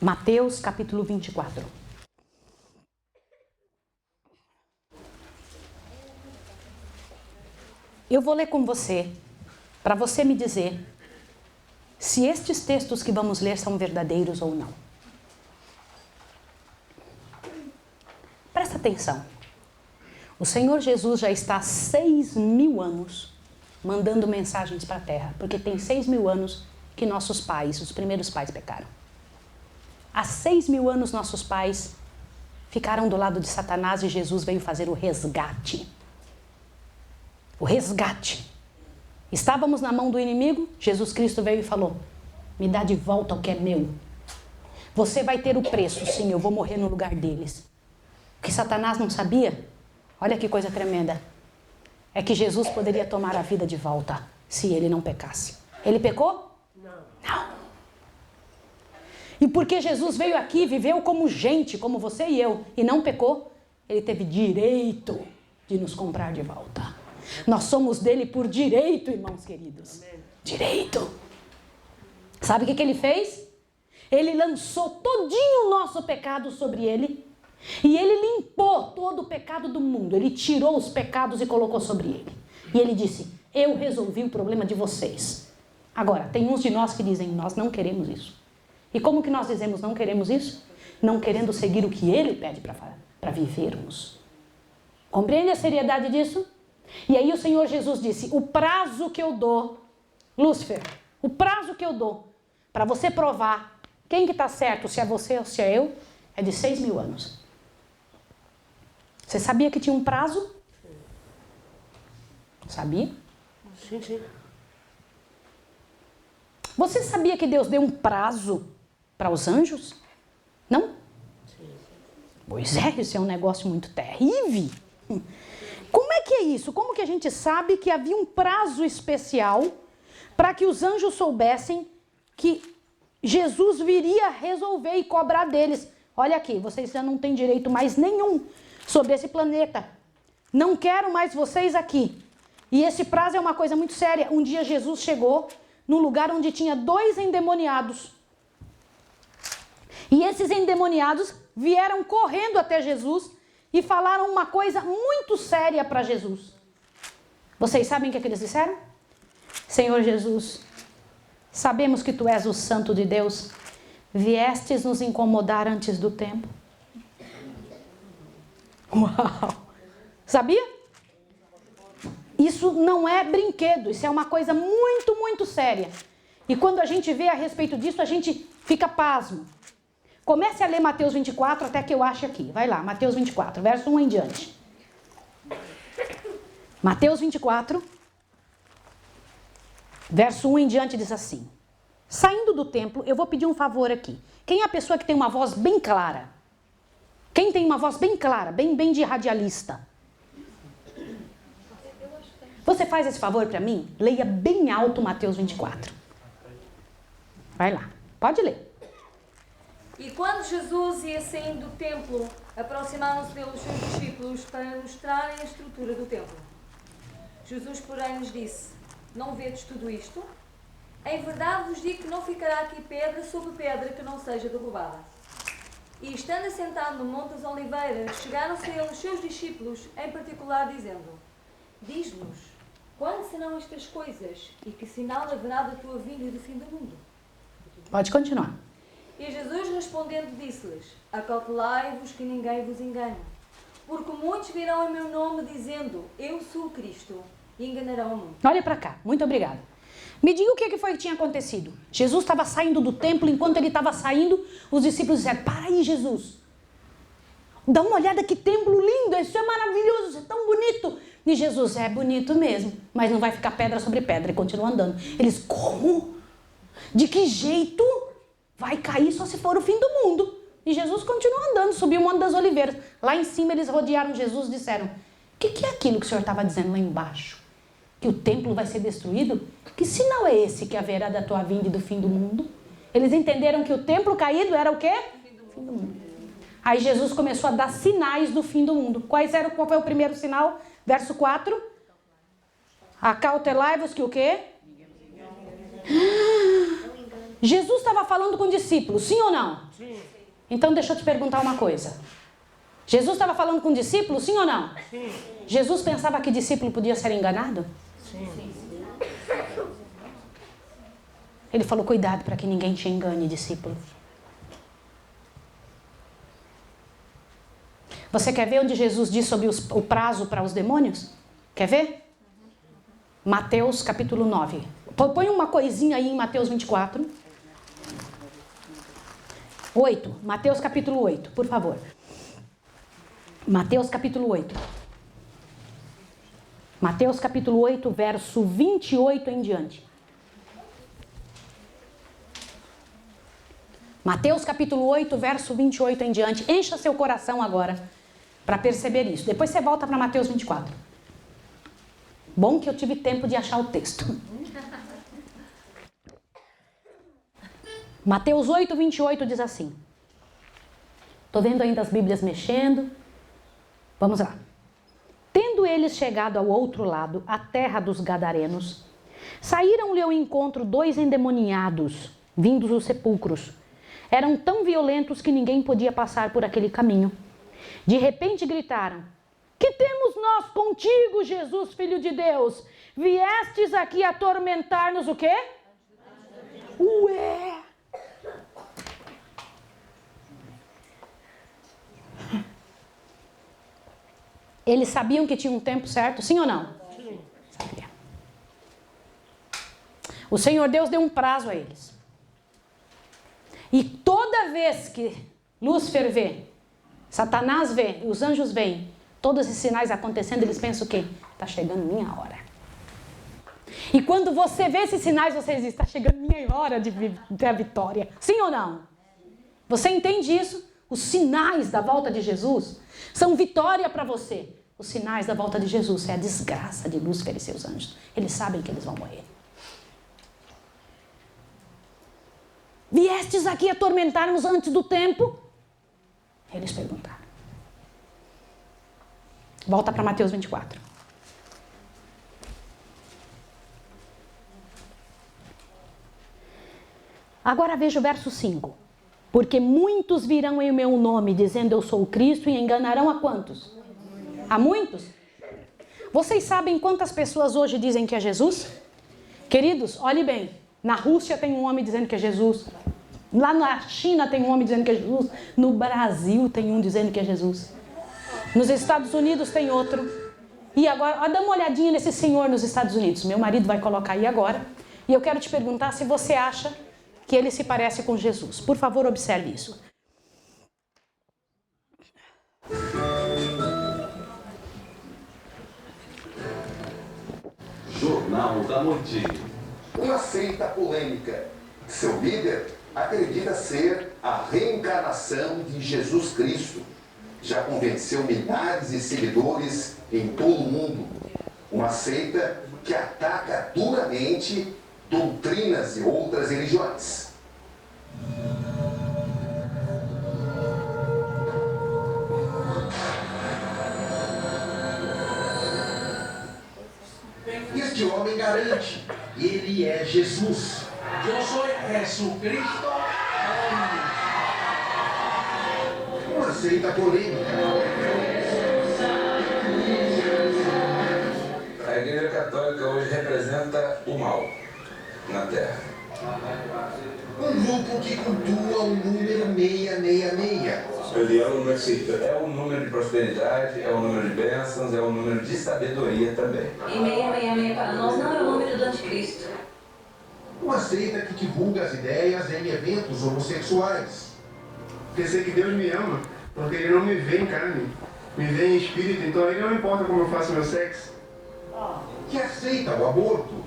Mateus capítulo 24. Eu vou ler com você, para você me dizer se estes textos que vamos ler são verdadeiros ou não. Presta atenção. O Senhor Jesus já está há 6.000 anos mandando mensagens para a terra, porque tem 6.000 anos que nossos pais, os primeiros pais, pecaram. Há 6.000 anos nossos pais ficaram do lado de Satanás e Jesus veio fazer o resgate. O resgate. Estávamos na mão do inimigo, Jesus Cristo veio e falou: me dá de volta o que é meu. Você vai ter o preço, sim, eu vou morrer no lugar deles. O que Satanás não sabia, olha que coisa tremenda, é que Jesus poderia tomar a vida de volta se ele não pecasse. Ele pecou? Não. E porque Jesus veio aqui, viveu como gente, como você e eu, e não pecou, ele teve direito de nos comprar de volta. Nós somos dele por direito, irmãos queridos. Amém. Direito. Sabe o que ele fez? Ele lançou todinho o nosso pecado sobre ele. E ele limpou todo o pecado do mundo. Ele tirou os pecados e colocou sobre ele. E ele disse: eu resolvi o problema de vocês. Agora, tem uns de nós que dizem: nós não queremos isso. E como que nós dizemos não queremos isso? Não querendo seguir o que ele pede para vivermos. Compreende a seriedade disso? E aí o Senhor Jesus disse: o prazo que eu dou, Lúcifer, o prazo que eu dou para você provar quem que está certo, se é você ou se é eu, é de 6.000 anos. Você sabia que tinha um prazo? Sabia? Sim. Você sabia que Deus deu um prazo para os anjos? Não? Sim. Pois é, isso é um negócio muito terrível. Como é que é isso? Como que a gente sabe que havia um prazo especial para que os anjos soubessem que Jesus viria resolver e cobrar deles? Olha aqui, vocês já não têm direito mais nenhum sobre esse planeta. Não quero mais vocês aqui. E esse prazo é uma coisa muito séria. Um dia Jesus chegou num lugar onde tinha 2 endemoniados. E esses endemoniados vieram correndo até Jesus e falaram uma coisa muito séria para Jesus. Vocês sabem o que eles disseram? Senhor Jesus, sabemos que tu és o Santo de Deus. Viestes nos incomodar antes do tempo. Uau! Sabia? Isso não é brinquedo, isso é uma coisa muito, muito séria. E quando a gente vê a respeito disso, a gente fica pasmo. Comece a ler Mateus 24 até que eu ache aqui. Vai lá, Mateus 24, verso 1 em diante. Mateus 24, verso 1 em diante diz assim: saindo do templo, eu vou pedir um favor aqui. Quem é a pessoa que tem uma voz bem clara? Quem tem uma voz bem clara, bem de radialista? Você faz esse favor para mim? Leia bem alto Mateus 24. Vai lá, pode ler. E quando Jesus ia saindo do templo, aproximaram-se dele os seus discípulos para mostrarem a estrutura do templo. Jesus, porém, lhes disse: não vedes tudo isto? Em verdade vos digo que não ficará aqui pedra sobre pedra que não seja derrubada. E estando assentado no Monte das Oliveiras, chegaram-se a ele os seus discípulos, em particular, dizendo: diz-nos, quando serão estas coisas? E que sinal haverá da tua vinda e do fim do mundo? Pode continuar. E Jesus respondendo disse-lhes: acautelai-vos que ninguém vos engane. Porque muitos virão em meu nome dizendo: eu sou o Cristo, e enganarão muitos. Olha para cá, muito obrigada. Me diga o que foi que tinha acontecido. Jesus estava saindo do templo, enquanto ele estava saindo, os discípulos disseram: para aí, Jesus. Dá uma olhada que templo lindo, isso é maravilhoso, isso é tão bonito. E Jesus: é bonito mesmo, mas não vai ficar pedra sobre pedra. E continua andando. Eles: como? De que jeito? Vai cair só se for o fim do mundo. E Jesus continua andando, subiu o Monte das Oliveiras. Lá em cima eles rodearam Jesus e disseram: o que é aquilo que o Senhor estava dizendo lá embaixo? Que o templo vai ser destruído? Que sinal é esse que haverá da tua vinda e do fim do mundo? Eles entenderam que o templo caído era o quê? Fim do mundo. Aí Jesus começou a dar sinais do fim do mundo. Qual foi o primeiro sinal? Verso 4. Acautelai-vos que o quê? Jesus estava falando com discípulos, sim ou não? Sim. Então deixa eu te perguntar uma coisa. Jesus estava falando com discípulos, sim ou não? Sim. Jesus pensava que discípulo podia ser enganado? Sim. Ele falou, cuidado para que ninguém te engane, discípulo. Você quer ver onde Jesus diz sobre o prazo para os demônios? Quer ver? Mateus capítulo 9. Põe uma coisinha aí em Mateus 24. 8. Mateus capítulo 8, por favor. Mateus capítulo 8. Mateus capítulo 8, verso 28 em diante. Mateus capítulo 8, verso 28 em diante. Encha seu coração agora para perceber isso. Depois você volta para Mateus 24. Bom que eu tive tempo de achar o texto. Mateus 8, 28 diz assim. Estou vendo ainda as Bíblias mexendo. Vamos lá. Tendo eles chegado ao outro lado, a terra dos Gadarenos, saíram-lhe ao encontro 2 endemoniados, vindos dos sepulcros. Eram tão violentos que ninguém podia passar por aquele caminho. De repente gritaram, que temos nós contigo, Jesus, Filho de Deus? Viestes aqui atormentar-nos o quê? Ué! Eles sabiam que tinha um tempo certo, sim ou não? Sim. Sabia. O Senhor Deus deu um prazo a eles. E toda vez que Lúcifer vê, Satanás vê, os anjos veem, todos esses sinais acontecendo, eles pensam o quê? Está chegando minha hora. E quando você vê esses sinais, você diz, está chegando minha hora de ter a vitória. Sim ou não? Você entende isso? Os sinais da volta de Jesus são vitória para você. Os sinais da volta de Jesus é a desgraça de Lúcifer e seus anjos. Eles sabem que eles vão morrer. Viestes aqui atormentar-nos antes do tempo? Eles perguntaram. Volta para Mateus 24. Agora veja o verso 5. Porque muitos virão em meu nome, dizendo eu sou o Cristo, e enganarão a quantos? A muitos? Vocês sabem quantas pessoas hoje dizem que é Jesus? Queridos, olhe bem. Na Rússia tem um homem dizendo que é Jesus. Lá na China tem um homem dizendo que é Jesus. No Brasil tem um dizendo que é Jesus. Nos Estados Unidos tem outro. E agora, dá uma olhadinha nesse senhor nos Estados Unidos. Meu marido vai colocar aí agora. E eu quero te perguntar se você acha que ele se parece com Jesus. Por favor, observe isso. Jornal da Noite. Uma seita polêmica. Seu líder acredita ser a reencarnação de Jesus Cristo. Já convenceu milhares de seguidores em todo o mundo. Uma seita que ataca duramente doutrinas de outras religiões. Este homem garante, ele é Jesus. Yo soy Jesucristo. Uma seita polêmica. A Igreja Católica hoje representa o mal na Terra. Um grupo que cultua o número 666. Ele é o número de prosperidade, é o número de bênçãos, é o número de sabedoria também. E 666 para nós não é o número do anticristo. Uma seita que divulga as ideias em eventos homossexuais. Pensei que Deus me ama, porque Ele não me vê em carne, me vê em espírito, então Ele não importa como eu faço meu sexo. Que aceita o aborto.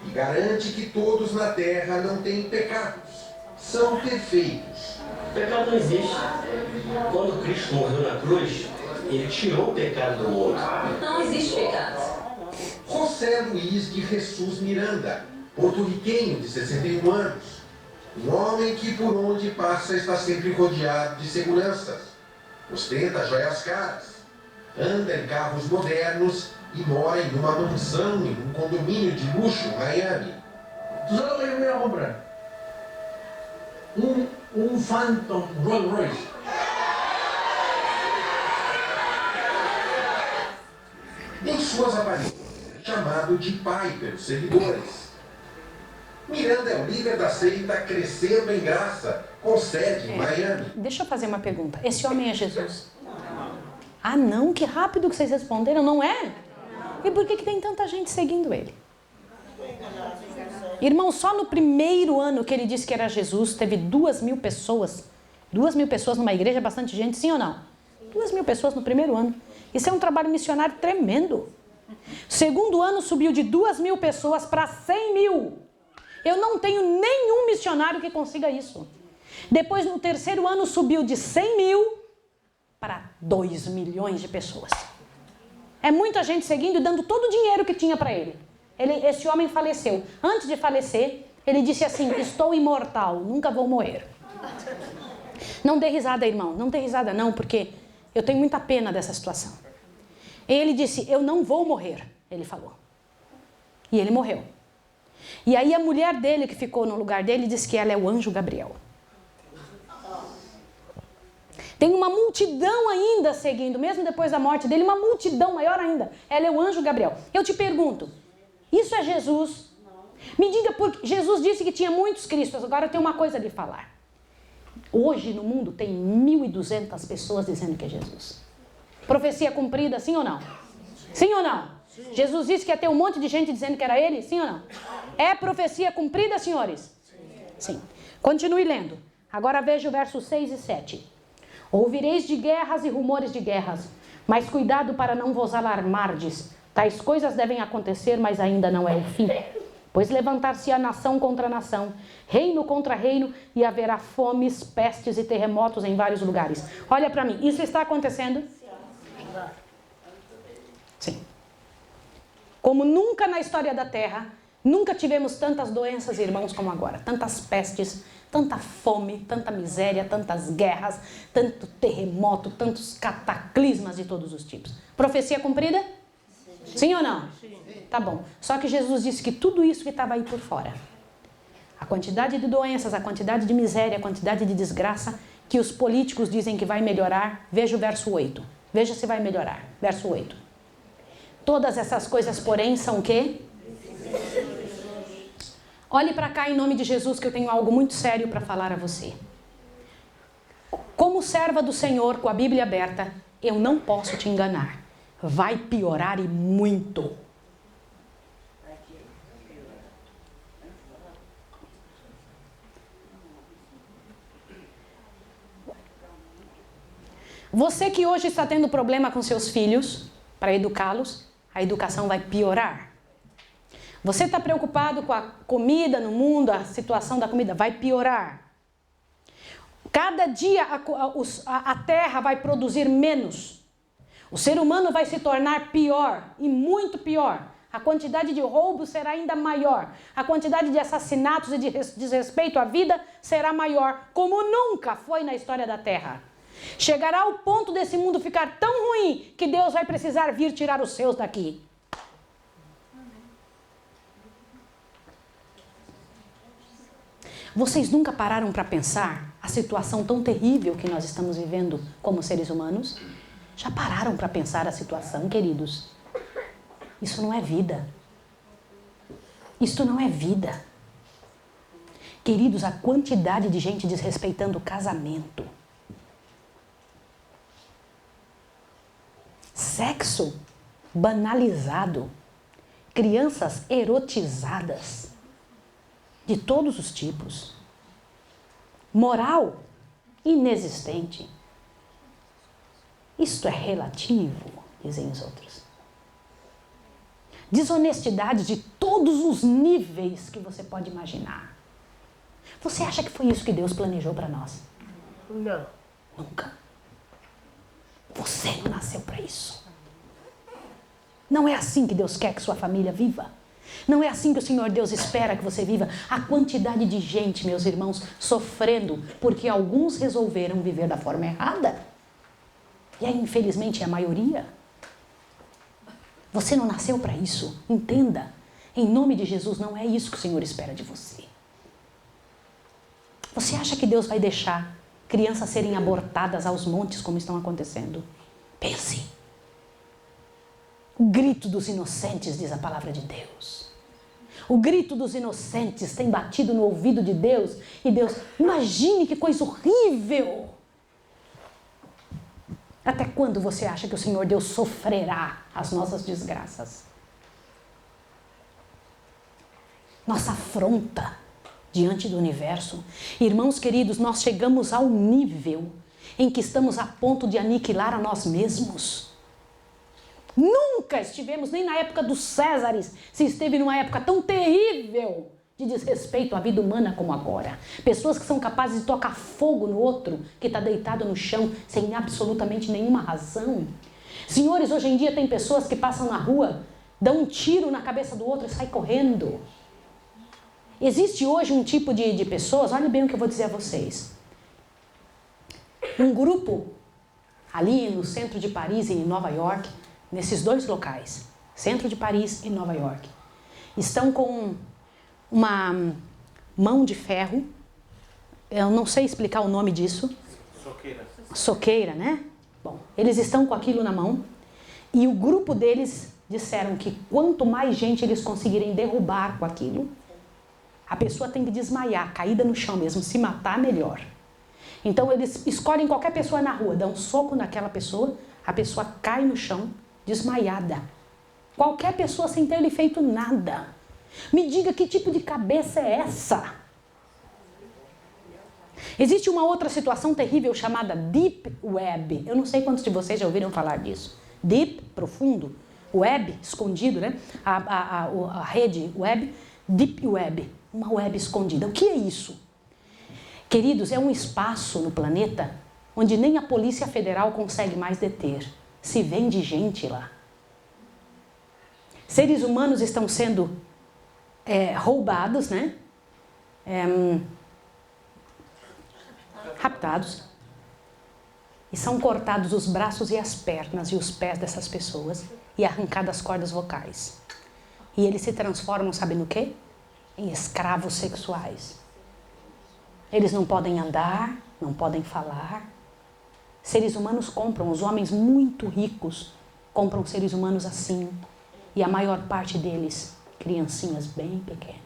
E garante que todos na Terra não têm pecados. São perfeitos. Pecado não existe. Quando Cristo morreu na cruz, Ele tirou o pecado do mundo. Não existe pecado. José Luiz de Jesus Miranda, porto-riquenho de 61 anos. Um homem que por onde passa está sempre rodeado de seguranças. Ostenta joias caras. Anda em carros modernos e mora em uma mansão em um condomínio de luxo em Miami. ¿Tú sabes lo que yo me voy a comprar? um Phantom Rolls Royce. Em suas aparências, chamado de pai pelos seguidores. Miranda é o líder da seita Crescendo em Graça, com sede em Miami. Deixa eu fazer uma pergunta. Esse homem é Jesus? Ah, não? Que rápido que vocês responderam, não é? E por que tem tanta gente seguindo ele? Irmão, só no primeiro ano que ele disse que era Jesus, teve 2.000 pessoas. 2.000 pessoas numa igreja, bastante gente, sim ou não? 2.000 pessoas no primeiro ano. Isso é um trabalho missionário tremendo. Segundo ano subiu de 2.000 pessoas para 100.000. Eu não tenho nenhum missionário que consiga isso. Depois, no terceiro ano, subiu de 100.000 para 2 milhões de pessoas. É muita gente seguindo e dando todo o dinheiro que tinha para ele. Esse homem faleceu. Antes de falecer, ele disse assim: estou imortal, nunca vou morrer. Não dê risada, irmão. Não dê risada não, porque eu tenho muita pena dessa situação. Ele disse: eu não vou morrer, ele falou. E ele morreu. E aí a mulher dele, que ficou no lugar dele, disse que ela é o anjo Gabriel. Tem uma multidão ainda seguindo, mesmo depois da morte dele, uma multidão maior ainda. Ela é o anjo Gabriel. Eu te pergunto, isso é Jesus? Me diga, porque Jesus disse que tinha muitos cristos. Agora eu tenho uma coisa a lhe falar. Hoje no mundo tem 1.200 pessoas dizendo que é Jesus. Profecia cumprida, sim ou não? Sim ou não? Sim. Jesus disse que ia ter um monte de gente dizendo que era ele, sim ou não? É profecia cumprida, senhores? Sim. Continue lendo. Agora veja o verso 6 e 7. Ouvireis de guerras e rumores de guerras, mas cuidado para não vos alarmardes. Tais coisas devem acontecer, mas ainda não é o fim. Pois levantar-se-á nação contra nação, reino contra reino, e haverá fomes, pestes e terremotos em vários lugares. Olha para mim, isso está acontecendo? Sim. Como nunca na história da Terra, nunca tivemos tantas doenças, irmãos, como agora. Tantas pestes, tanta fome, tanta miséria, tantas guerras, tanto terremoto, tantos cataclismas de todos os tipos. Profecia cumprida? Sim, sim ou não? Sim. Tá bom. Só que Jesus disse que tudo isso que estava aí por fora, a quantidade de doenças, a quantidade de miséria, a quantidade de desgraça, que os políticos dizem que vai melhorar, veja o verso 8. Veja se vai melhorar. Verso 8. Todas essas coisas, porém, são o quê? Olhe para cá em nome de Jesus, que eu tenho algo muito sério para falar a você. Como serva do Senhor, com a Bíblia aberta, eu não posso te enganar. Vai piorar e muito. Você que hoje está tendo problema com seus filhos, para educá-los, a educação vai piorar. Você está preocupado com a comida no mundo, a situação da comida vai piorar. Cada dia a terra vai produzir menos. O ser humano vai se tornar pior e muito pior. A quantidade de roubos será ainda maior. A quantidade de assassinatos e de desrespeito à vida será maior, como nunca foi na história da terra. Chegará ao ponto desse mundo ficar tão ruim que Deus vai precisar vir tirar os seus daqui. Vocês nunca pararam para pensar a situação tão terrível que nós estamos vivendo como seres humanos? Já pararam para pensar a situação, queridos? Isso não é vida. Isso não é vida. Queridos, a quantidade de gente desrespeitando o casamento. Sexo banalizado. Crianças erotizadas. De todos os tipos. Moral inexistente. Isto é relativo, dizem os outros. Desonestidade de todos os níveis que você pode imaginar. Você acha que foi isso que Deus planejou para nós? Não. Nunca. Você não nasceu para isso. Não é assim que Deus quer que sua família viva. Não é assim que o Senhor Deus espera que você viva. A quantidade de gente, meus irmãos, sofrendo porque alguns resolveram viver da forma errada. E aí, infelizmente, é a maioria. Você não nasceu para isso. Entenda. Em nome de Jesus, não é isso que o Senhor espera de você. Você acha que Deus vai deixar crianças serem abortadas aos montes como estão acontecendo? Pense. O grito dos inocentes, diz a palavra de Deus. O grito dos inocentes tem batido no ouvido de Deus. E Deus, imagine que coisa horrível. Até quando você acha que o Senhor Deus sofrerá as nossas desgraças? Nossa afronta diante do universo. Irmãos queridos, nós chegamos ao nível em que estamos a ponto de aniquilar a nós mesmos. Nunca estivemos, nem na época dos Césares, se esteve numa época tão terrível de desrespeito à vida humana como agora. Pessoas que são capazes de tocar fogo no outro que está deitado no chão sem absolutamente nenhuma razão. Senhores, hoje em dia tem pessoas que passam na rua, dão um tiro na cabeça do outro e saem correndo. Existe hoje um tipo de pessoas, olhem bem o que eu vou dizer a vocês. Um grupo ali no centro de Paris e em Nova York, nesses dois locais, centro de Paris e Nova York, estão com uma mão de ferro, eu não sei explicar o nome disso. Soqueira, né? Bom, eles estão com aquilo na mão e o grupo deles disseram que quanto mais gente eles conseguirem derrubar com aquilo, a pessoa tem que desmaiar, caída no chão mesmo, se matar melhor. Então eles escolhem qualquer pessoa na rua, dão um soco naquela pessoa, a pessoa cai no chão, desmaiada. Qualquer pessoa sem ter lhe feito nada. Me diga que tipo de cabeça é essa? Existe uma outra situação terrível chamada Deep Web. Eu não sei quantos de vocês já ouviram falar disso. Deep, profundo. Web, escondido, né? A rede web, Deep Web. Uma web escondida. O que é isso? Queridos, é um espaço no planeta onde nem a Polícia Federal consegue mais deter. Se vende gente lá. Seres humanos estão sendo roubados, né? Raptados. E são cortados os braços e as pernas e os pés dessas pessoas e arrancadas as cordas vocais. E eles se transformam, sabe no quê? Em escravos sexuais. Eles não podem andar, não podem falar. Seres humanos compram, os homens muito ricos compram seres humanos assim. E a maior parte deles, criancinhas bem pequenas.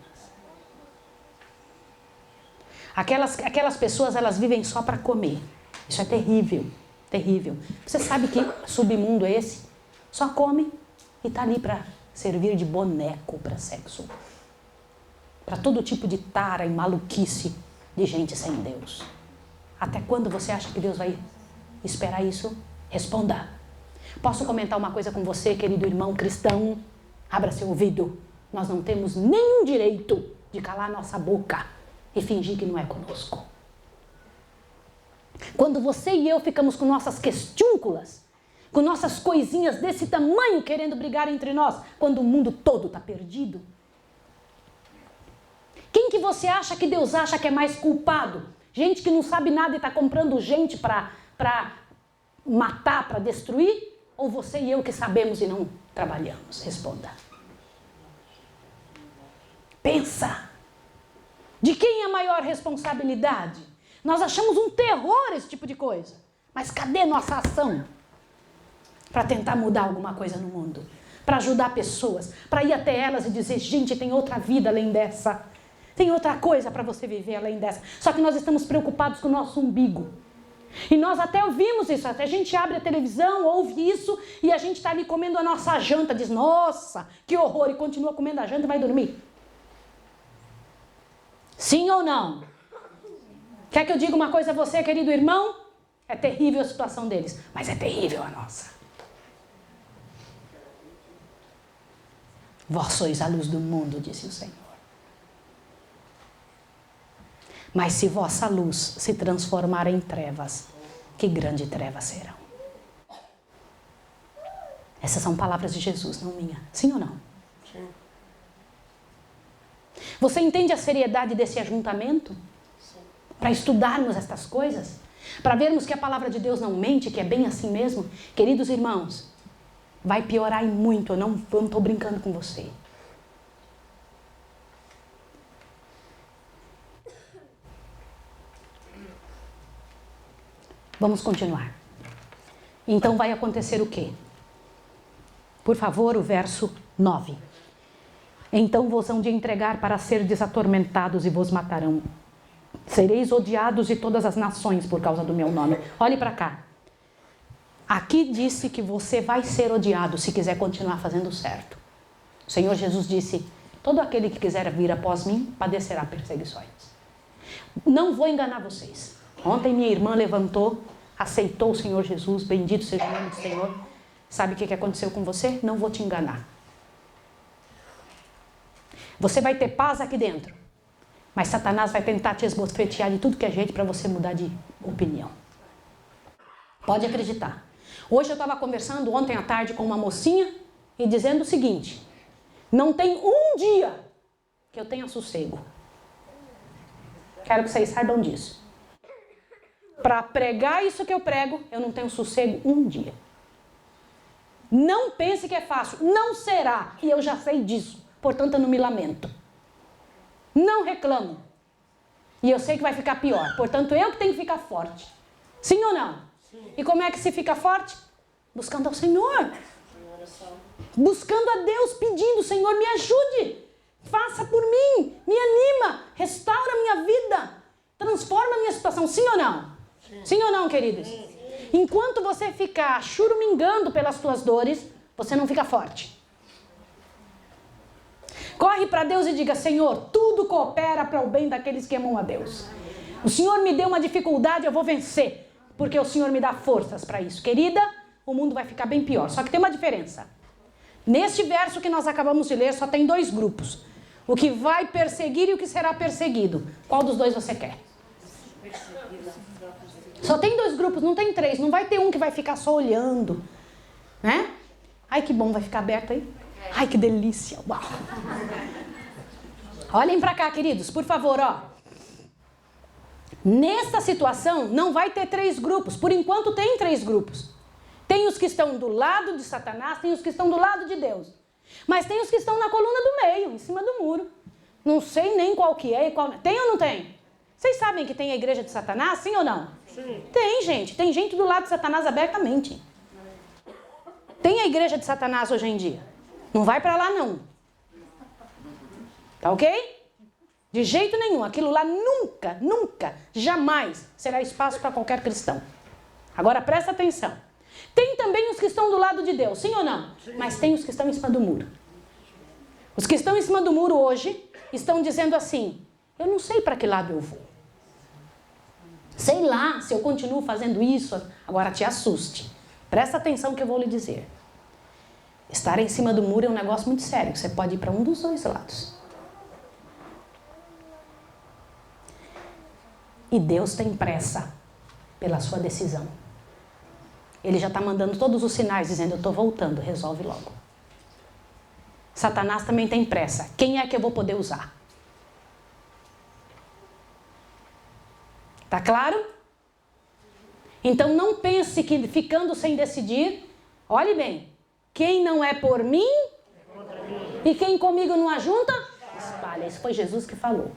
Aquelas pessoas, elas vivem só para comer. Isso é terrível, terrível. Você sabe que submundo é esse? Só come e está ali para servir de boneco para sexo. Para todo tipo de tara e maluquice de gente sem Deus. Até quando você acha que Deus vai esperar isso? Responda. Posso comentar uma coisa com você, querido irmão cristão? Abra seu ouvido. Nós não temos nenhum direito de calar nossa boca e fingir que não é conosco. Quando você e eu ficamos com nossas questúnculas, com nossas coisinhas desse tamanho querendo brigar entre nós, quando o mundo todo está perdido, quem que você acha que Deus acha que é mais culpado? Gente que não sabe nada e está comprando gente para matar, para destruir? Ou você e eu que sabemos e não trabalhamos? Responda. Pensa. De quem é a maior responsabilidade? Nós achamos um terror esse tipo de coisa. Mas cadê nossa ação? Para tentar mudar alguma coisa no mundo. Para ajudar pessoas. Para ir até elas e dizer, gente, tem outra vida além dessa. Tem outra coisa para você viver além dessa. Só que nós estamos preocupados com o nosso umbigo. E nós até ouvimos isso. Até a gente abre a televisão, ouve isso. E a gente está ali comendo a nossa janta. Diz, nossa, que horror. E continua comendo a janta e vai dormir. Sim ou não? Quer que eu diga uma coisa a você, querido irmão? É terrível a situação deles. Mas é terrível a nossa. Vós sois a luz do mundo, disse o Senhor. Mas se vossa luz se transformar em trevas, que grande trevas serão. Essas são palavras de Jesus, não minha. Sim ou não? Sim. Você entende a seriedade desse ajuntamento? Sim. Para estudarmos estas coisas? Para vermos que a palavra de Deus não mente, que é bem assim mesmo? Queridos irmãos, vai piorar e muito, eu não estou brincando com você. Vamos continuar. Então vai acontecer o quê? Por favor, o verso 9. Então vos hão de entregar para serdes atormentados e vos matarão. Sereis odiados de todas as nações por causa do meu nome. Olhe para cá. Aqui disse que você vai ser odiado se quiser continuar fazendo certo. O Senhor Jesus disse: todo aquele que quiser vir após mim padecerá perseguições. Não vou enganar vocês. Ontem minha irmã levantou, aceitou o Senhor Jesus, bendito seja o nome do Senhor. Sabe o que aconteceu com você? Não vou te enganar. Você vai ter paz aqui dentro, mas Satanás vai tentar te esbofetear de tudo que é jeito para você mudar de opinião. Pode acreditar. Hoje eu estava conversando ontem à tarde com uma mocinha e dizendo o seguinte: não tem um dia que eu tenha sossego. Quero que vocês saibam disso. Para pregar isso que eu prego, eu não tenho sossego um dia. Não pense que é fácil. Não será. E eu já sei disso. Portanto, eu não me lamento. Não reclamo. E eu sei que vai ficar pior. Portanto, eu que tenho que ficar forte. Sim ou não? Sim. E como é que se fica forte? Buscando ao Senhor. Buscando a Deus, pedindo: Senhor, me ajude. Faça por mim. Me anima. Restaura a minha vida. Transforma a minha situação. Sim ou não? Sim, sim ou não, queridos? Sim. Enquanto você ficar churumingando pelas suas dores, você não fica forte. Corre para Deus e diga: Senhor, tudo coopera para o bem daqueles que amam a Deus. O Senhor me deu uma dificuldade, eu vou vencer, porque o Senhor me dá forças para isso. Querida, o mundo vai ficar bem pior. Só que tem uma diferença. Neste verso que nós acabamos de ler, só tem dois grupos: o que vai perseguir e o que será perseguido. Qual dos dois você quer? Só tem dois grupos, não tem três. Não vai ter um que vai ficar só olhando, né? Ai, que bom, vai ficar aberto aí. Ai, que delícia. Uau. Olhem para cá, queridos, por favor, ó. Nessa situação, não vai ter três grupos. Por enquanto, tem três grupos. Tem os que estão do lado de Satanás, tem os que estão do lado de Deus. Mas tem os que estão na coluna do meio, em cima do muro. Não sei nem qual que é e qual... Tem ou não tem? Vocês sabem que tem a igreja de Satanás, sim ou não? Sim. Tem, gente. Tem gente do lado de Satanás abertamente. Tem a igreja de Satanás hoje em dia. Não vai para lá, não. Tá ok? De jeito nenhum. Aquilo lá nunca, nunca, jamais será espaço para qualquer cristão. Agora presta atenção. Tem também os que estão do lado de Deus, sim ou não? Sim. Mas tem os que estão em cima do muro. Os que estão em cima do muro hoje estão dizendo assim: eu não sei para que lado eu vou. Sei lá se eu continuo fazendo isso. Agora te assuste. Presta atenção que eu vou lhe dizer. Estar em cima do muro é um negócio muito sério. Você pode ir para um dos dois lados. E Deus tem pressa pela sua decisão. Ele já está mandando todos os sinais dizendo: eu estou voltando, resolve logo. Satanás também tem pressa. Quem é que eu vou poder usar? Tá claro? Então não pense que ficando sem decidir, olhe bem, quem não é por mim e quem comigo não ajunta, espalha. Isso foi Jesus que falou.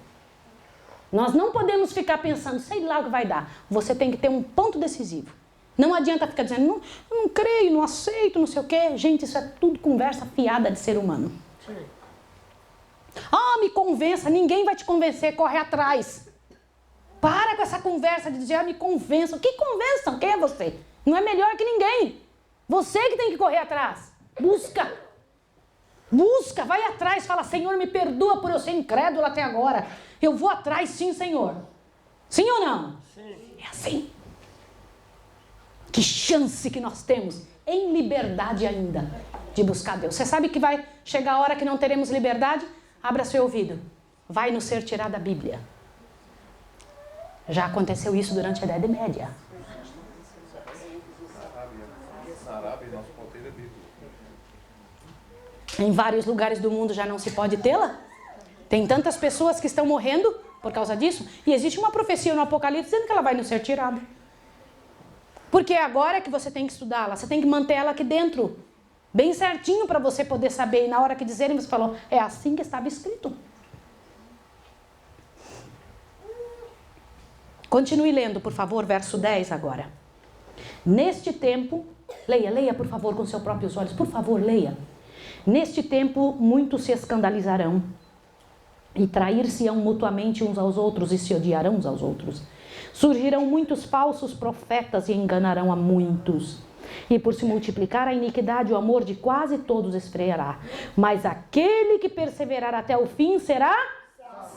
Nós não podemos ficar pensando, sei lá o que vai dar. Você tem que ter um ponto decisivo. Não adianta ficar dizendo: não, eu não creio, não aceito, não sei o quê. Gente, isso é tudo conversa fiada de ser humano. Ah, me convença. Ninguém vai te convencer, corre atrás. Para com essa conversa de dizer: me convençam. Que convençam? Quem é você? Não é melhor que ninguém. Você que tem que correr atrás. Busca. Busca, vai atrás. Fala: Senhor, me perdoa por eu ser incrédulo até agora. Eu vou atrás, sim, Senhor. Sim ou não? Sim. É assim. Que chance que nós temos, em liberdade ainda, de buscar Deus. Você sabe que vai chegar a hora que não teremos liberdade? Abra seu ouvido. Vai nos ser tirada a Bíblia. Já aconteceu isso durante a Idade Média. Em vários lugares do mundo já não se pode tê-la. Tem tantas pessoas que estão morrendo por causa disso. E existe uma profecia no Apocalipse dizendo que ela vai nos ser tirada. Porque agora é que você tem que estudá-la. Você tem que manter ela aqui dentro. Bem certinho para você poder saber. E na hora que dizerem, você falou: é assim que estava escrito. Continue lendo, por favor, verso 10 agora. Neste tempo, leia por favor com seus próprios olhos, por favor, leia. Neste tempo, muitos se escandalizarão e trair-se-ão mutuamente uns aos outros e se odiarão uns aos outros. Surgirão muitos falsos profetas e enganarão a muitos. E por se multiplicar a iniquidade, o amor de quase todos esfriará. Mas aquele que perseverar até o fim será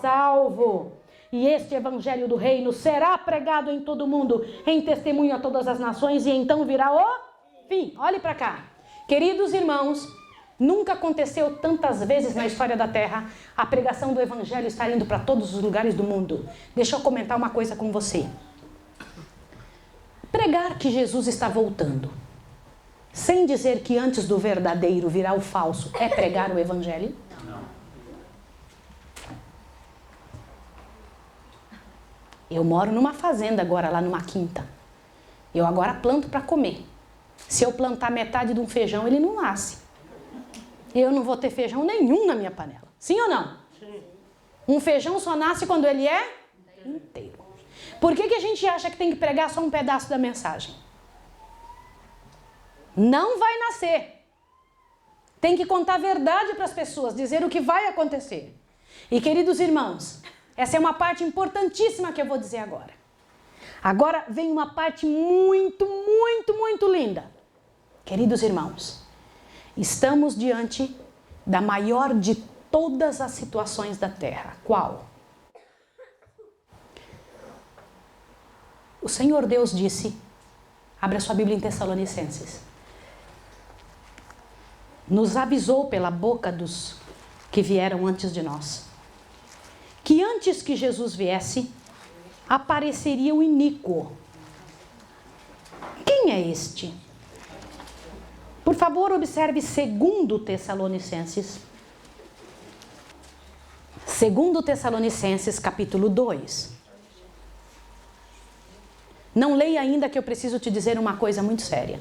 salvo. E este evangelho do reino será pregado em todo o mundo, em testemunho a todas as nações, e então virá o fim. Olhe para cá. Queridos irmãos, nunca aconteceu tantas vezes na história da Terra a pregação do evangelho estar indo para todos os lugares do mundo. Deixa eu comentar uma coisa com você. Pregar que Jesus está voltando, sem dizer que antes do verdadeiro virá o falso, é pregar o evangelho? Eu moro numa fazenda agora, lá numa quinta. Eu agora planto para comer. Se eu plantar metade de um feijão, ele não nasce. Eu não vou ter feijão nenhum na minha panela. Sim ou não? Sim. Um feijão só nasce quando ele é inteiro. Por que a gente acha que tem que pregar só um pedaço da mensagem? Não vai nascer. Tem que contar a verdade para as pessoas, dizer o que vai acontecer. E queridos irmãos, essa é uma parte importantíssima que eu vou dizer agora. Agora vem uma parte muito linda. Queridos irmãos, estamos diante da maior de todas as situações da terra. Qual? O Senhor Deus disse, abre a sua Bíblia em Tessalonicenses, nos avisou pela boca dos que vieram antes de nós, que antes que Jesus viesse, apareceria o iníquo. Quem é este? Por favor, observe 2 Tessalonicenses. 2 Tessalonicenses, capítulo 2. Não leia ainda, que eu preciso te dizer uma coisa muito séria.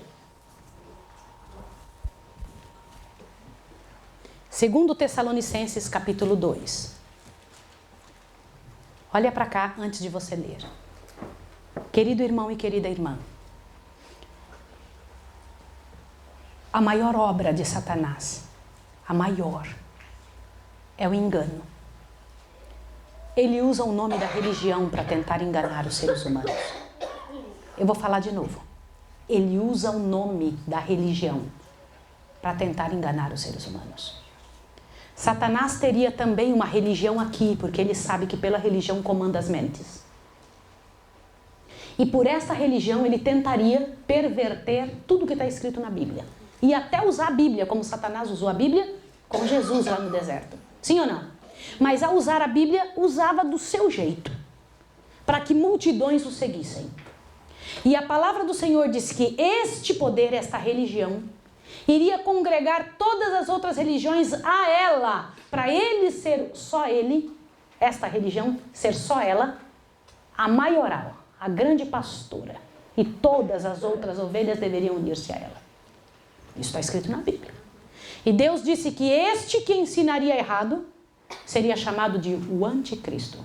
2 Tessalonicenses, capítulo 2. Olha para cá antes de você ler. Querido irmão e querida irmã, a maior obra de Satanás, a maior, é o engano. Ele usa o nome da religião para tentar enganar os seres humanos. Eu vou falar de novo. Ele usa o nome da religião para tentar enganar os seres humanos. Satanás teria também uma religião aqui, porque ele sabe que pela religião comanda as mentes. E por essa religião ele tentaria perverter tudo que está escrito na Bíblia. E até usar a Bíblia, como Satanás usou a Bíblia com Jesus lá no deserto. Sim ou não? Mas ao usar a Bíblia, usava do seu jeito, para que multidões o seguissem. E a palavra do Senhor diz que este poder, esta religião, iria congregar todas as outras religiões a ela, para ele ser só ele, esta religião ser só ela, a maioral, a grande pastora, e todas as outras ovelhas deveriam unir-se a ela. Isso está escrito na Bíblia. E Deus disse que este que ensinaria errado seria chamado de o anticristo.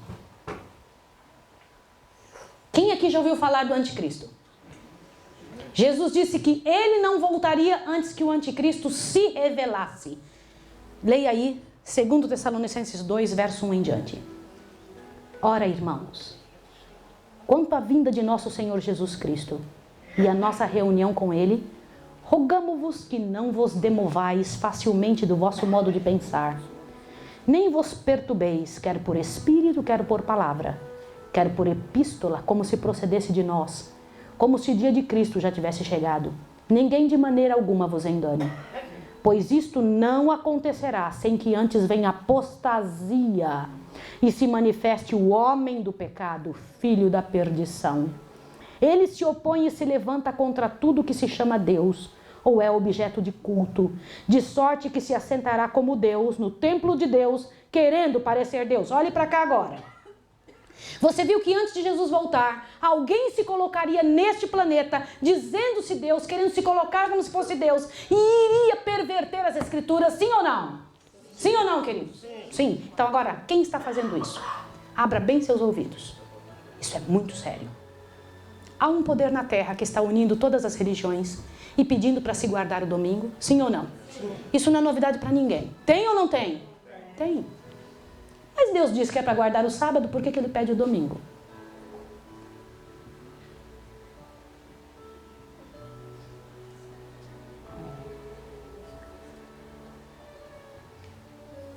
Quem aqui já ouviu falar do anticristo? Jesus disse que ele não voltaria antes que o anticristo se revelasse. Leia aí 2 Tessalonicenses 2, verso 1 em diante. Ora, irmãos, quanto à vinda de nosso Senhor Jesus Cristo e a nossa reunião com ele, rogamo-vos que não vos demovais facilmente do vosso modo de pensar, nem vos perturbeis, quer por espírito, quer por palavra, quer por epístola, como se procedesse de nós, como se o dia de Cristo já tivesse chegado. Ninguém de maneira alguma vos engane, pois isto não acontecerá sem que antes venha apostasia e se manifeste o homem do pecado, filho da perdição. Ele se opõe e se levanta contra tudo que se chama Deus ou é objeto de culto, de sorte que se assentará como Deus no templo de Deus, querendo parecer Deus. Olhe para cá agora. Você viu que antes de Jesus voltar, alguém se colocaria neste planeta, dizendo-se Deus, querendo se colocar como se fosse Deus, e iria perverter as escrituras, sim ou não? Sim ou não, queridos? Sim. Então agora, quem está fazendo isso? Abra bem seus ouvidos. Isso é muito sério. há um poder na terra que está unindo todas as religiões e pedindo para se guardar o domingo? Sim ou não? Sim. Isso não é novidade para ninguém. Tem ou não tem? Tem. Mas Deus diz que é para guardar o sábado, por que ele pede o domingo?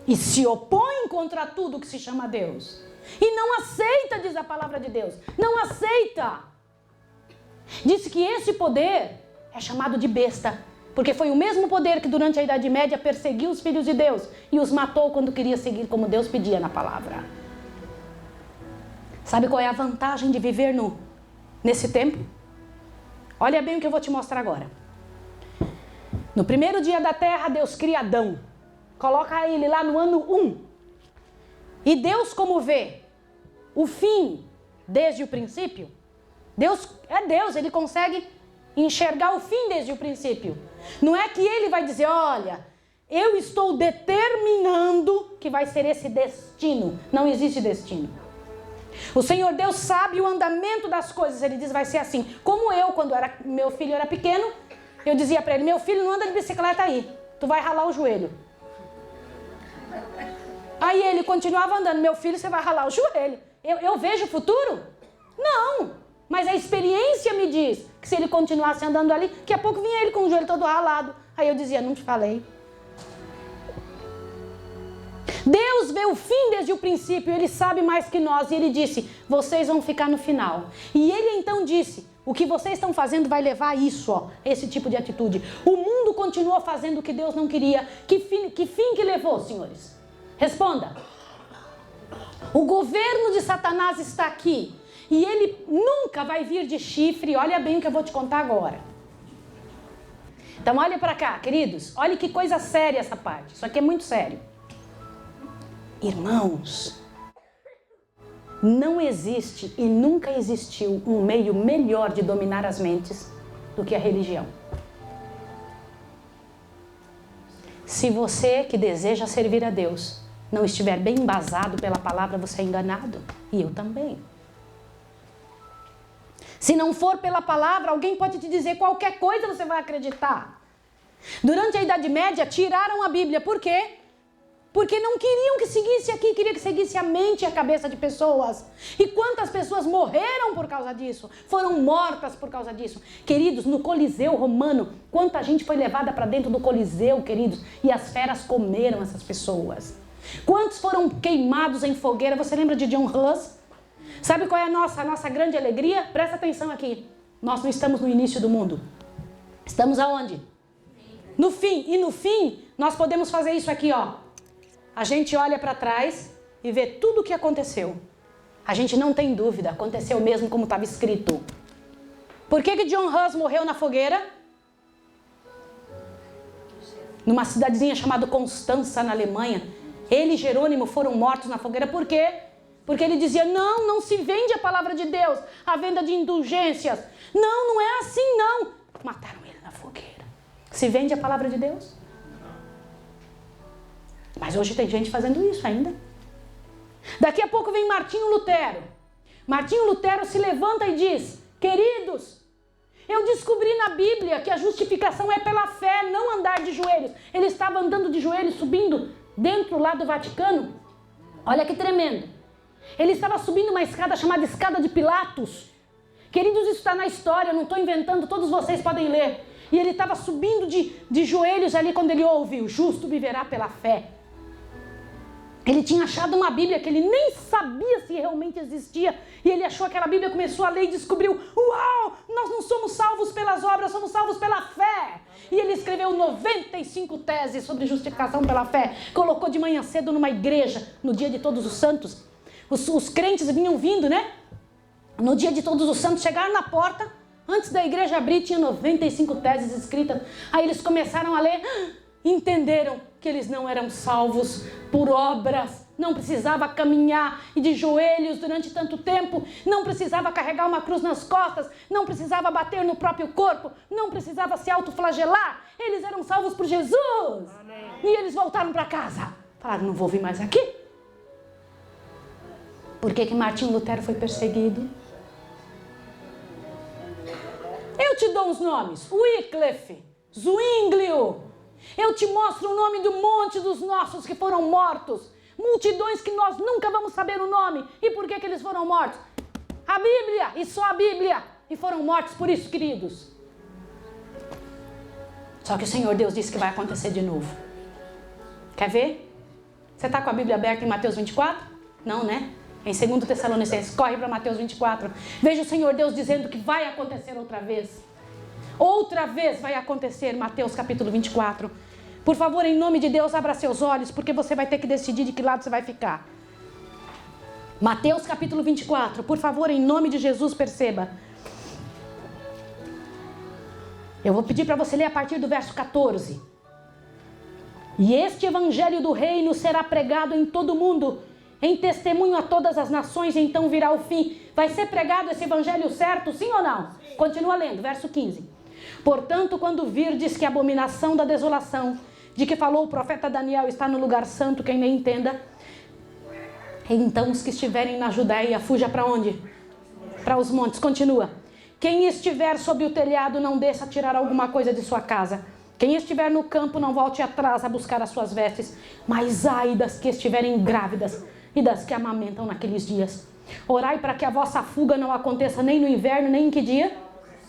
E se opõe contra tudo que se chama Deus. E não aceita, diz a palavra de Deus. Não aceita. Disse que esse poder é chamado de besta. Porque foi o mesmo poder que durante a Idade Média perseguiu os filhos de Deus e os matou quando queria seguir como Deus pedia na palavra. Sabe qual é a vantagem de viver nesse tempo? Olha bem o que eu vou te mostrar agora. No primeiro dia da terra, Deus cria Adão. Coloca ele lá no ano 1. E Deus, como vê o fim desde o princípio, Deus é Deus, ele consegue enxergar o fim desde o princípio. Não é que ele vai dizer, olha, eu estou determinando que vai ser esse destino. Não existe destino. O Senhor Deus sabe o andamento das coisas. Ele diz, vai ser assim. Como eu, quando meu filho era pequeno, eu dizia para ele, meu filho, não anda de bicicleta aí. Tu vai ralar o joelho. Aí ele continuava andando, meu filho, você vai ralar o joelho. Eu vejo o futuro? Não. Mas a experiência me diz que se ele continuasse andando ali, daqui a pouco vinha ele com o joelho todo ralado. Aí eu dizia, não te falei. Deus vê o fim desde o princípio, ele sabe mais que nós. E ele disse, vocês vão ficar no final. E ele então disse, o que vocês estão fazendo vai levar a isso, ó, esse tipo de atitude. O mundo continuou fazendo o que Deus não queria. Que fim que levou, senhores? Responda. O governo de Satanás está aqui. E ele nunca vai vir de chifre. Olha bem o que eu vou te contar agora. Então olha para cá, queridos. Olha que coisa séria essa parte. Isso aqui é muito sério. Irmãos, não existe e nunca existiu um meio melhor de dominar as mentes do que a religião. Se você que deseja servir a Deus não estiver bem embasado pela palavra, você é enganado. E eu também. Se não for pela palavra, alguém pode te dizer qualquer coisa, você vai acreditar. Durante a Idade Média, tiraram a Bíblia. Por quê? Porque não queriam que seguisse aqui, queriam que seguisse a mente e a cabeça de pessoas. E quantas pessoas morreram por causa disso? Foram mortas por causa disso. Queridos, no Coliseu Romano, quanta gente foi levada para dentro do Coliseu, queridos, e as feras comeram essas pessoas. Quantos foram queimados em fogueira? Você lembra de John Hus? Sabe qual é a nossa grande alegria? Presta atenção aqui. Nós não estamos no início do mundo. Estamos aonde? No fim. E no fim, nós podemos fazer isso aqui, ó. A gente olha para trás e vê tudo o que aconteceu. A gente não tem dúvida, aconteceu mesmo como estava escrito. Por que John Hus morreu na fogueira? Numa cidadezinha chamada Constança, na Alemanha. Ele e Jerônimo foram mortos na fogueira. Por quê? Porque ele dizia, não se vende a palavra de Deus, a venda de indulgências. Não é assim, não. Mataram ele na fogueira. Se vende a palavra de Deus? Mas hoje tem gente fazendo isso ainda. Daqui a pouco vem Martinho Lutero. Martinho Lutero se levanta e diz, queridos, eu descobri na Bíblia que a justificação é pela fé, não andar de joelhos. Ele estava andando de joelhos, subindo dentro lá do Vaticano. Olha que tremendo. Ele estava subindo uma escada chamada Escada de Pilatos. Queridos, isso está na história, não estou inventando, todos vocês podem ler. E ele estava subindo de joelhos ali quando ele ouve, o justo viverá pela fé. Ele tinha achado uma Bíblia que ele nem sabia se realmente existia. E ele achou aquela Bíblia, começou a ler e descobriu, uau, nós não somos salvos pelas obras, somos salvos pela fé. E ele escreveu 95 teses sobre justificação pela fé. Colocou de manhã cedo numa igreja, no dia de Todos os Santos. Os crentes vinham vindo, né? No dia de Todos os Santos, chegaram na porta, antes da igreja abrir, tinha 95 teses escritas. Aí eles começaram a ler, entenderam que eles não eram salvos por obras, não precisava caminhar e de joelhos durante tanto tempo, não precisava carregar uma cruz nas costas, não precisava bater no próprio corpo, não precisava se autoflagelar, eles eram salvos por Jesus. Amém. E eles voltaram para casa, falaram, não vou vir mais aqui. Por que Martinho Lutero foi perseguido? os nomes. Wycliffe, Zwinglio. Eu te mostro o nome do monte dos nossos que foram mortos. Multidões que nós nunca vamos saber o nome. E por que eles foram mortos? A Bíblia, e só a Bíblia. E foram mortos por isso, queridos. Só que o Senhor Deus disse que vai acontecer de novo. Quer ver? Você está com a Bíblia aberta em Mateus 24? Não, né? Em 2 Tessalonicenses, corre para Mateus 24. Veja o Senhor Deus dizendo que vai acontecer outra vez. Outra vez vai acontecer, Mateus capítulo 24. Por favor, em nome de Deus, abra seus olhos, porque você vai ter que decidir de que lado você vai ficar. Mateus capítulo 24, por favor, em nome de Jesus, perceba. Eu vou pedir para você ler a partir do verso 14. E este evangelho do reino será pregado em todo o mundo, em testemunho a todas as nações, e então virá o fim. Vai ser pregado esse evangelho certo, sim ou não? Sim. Continua lendo, verso 15. Portanto, quando virdes que a abominação da desolação, de que falou o profeta Daniel, está no lugar santo, quem nem entenda, então os que estiverem na Judéia, fuja para onde? Para os montes, continua. Quem estiver sob o telhado, não desça a tirar alguma coisa de sua casa. Quem estiver no campo, não volte atrás a buscar as suas vestes. Mas ai das que estiverem grávidas e das que amamentam naqueles dias. Orai para que a vossa fuga não aconteça nem no inverno, nem em que dia?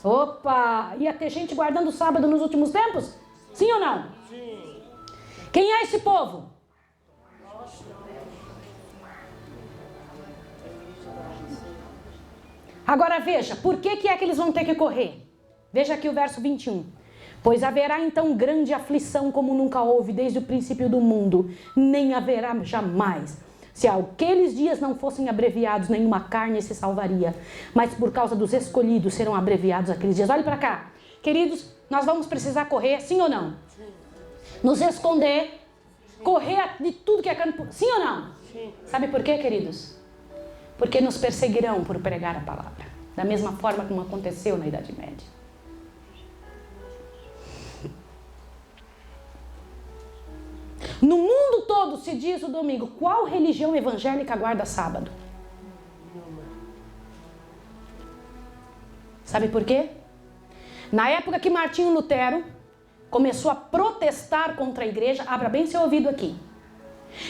Opa! Ia ter gente guardando o sábado nos últimos tempos? Sim ou não? Sim. Quem é esse povo? Agora veja, por que é que eles vão ter que correr? Veja aqui o verso 21. Pois haverá então grande aflição como nunca houve desde o princípio do mundo, nem haverá jamais. Se aqueles dias não fossem abreviados, nenhuma carne se salvaria. Mas por causa dos escolhidos serão abreviados aqueles dias. Olhe para cá. Queridos, nós vamos precisar correr, sim ou não? Sim. Nos esconder, correr de tudo que é canto. Sim ou não? Sim. Sabe por quê, queridos? Porque nos perseguirão por pregar a palavra. Da mesma forma como aconteceu na Idade Média. No mundo todo se diz o domingo, qual religião evangélica guarda sábado? Sabe por quê? Na época que Martinho Lutero começou a protestar contra a igreja, abra bem seu ouvido aqui.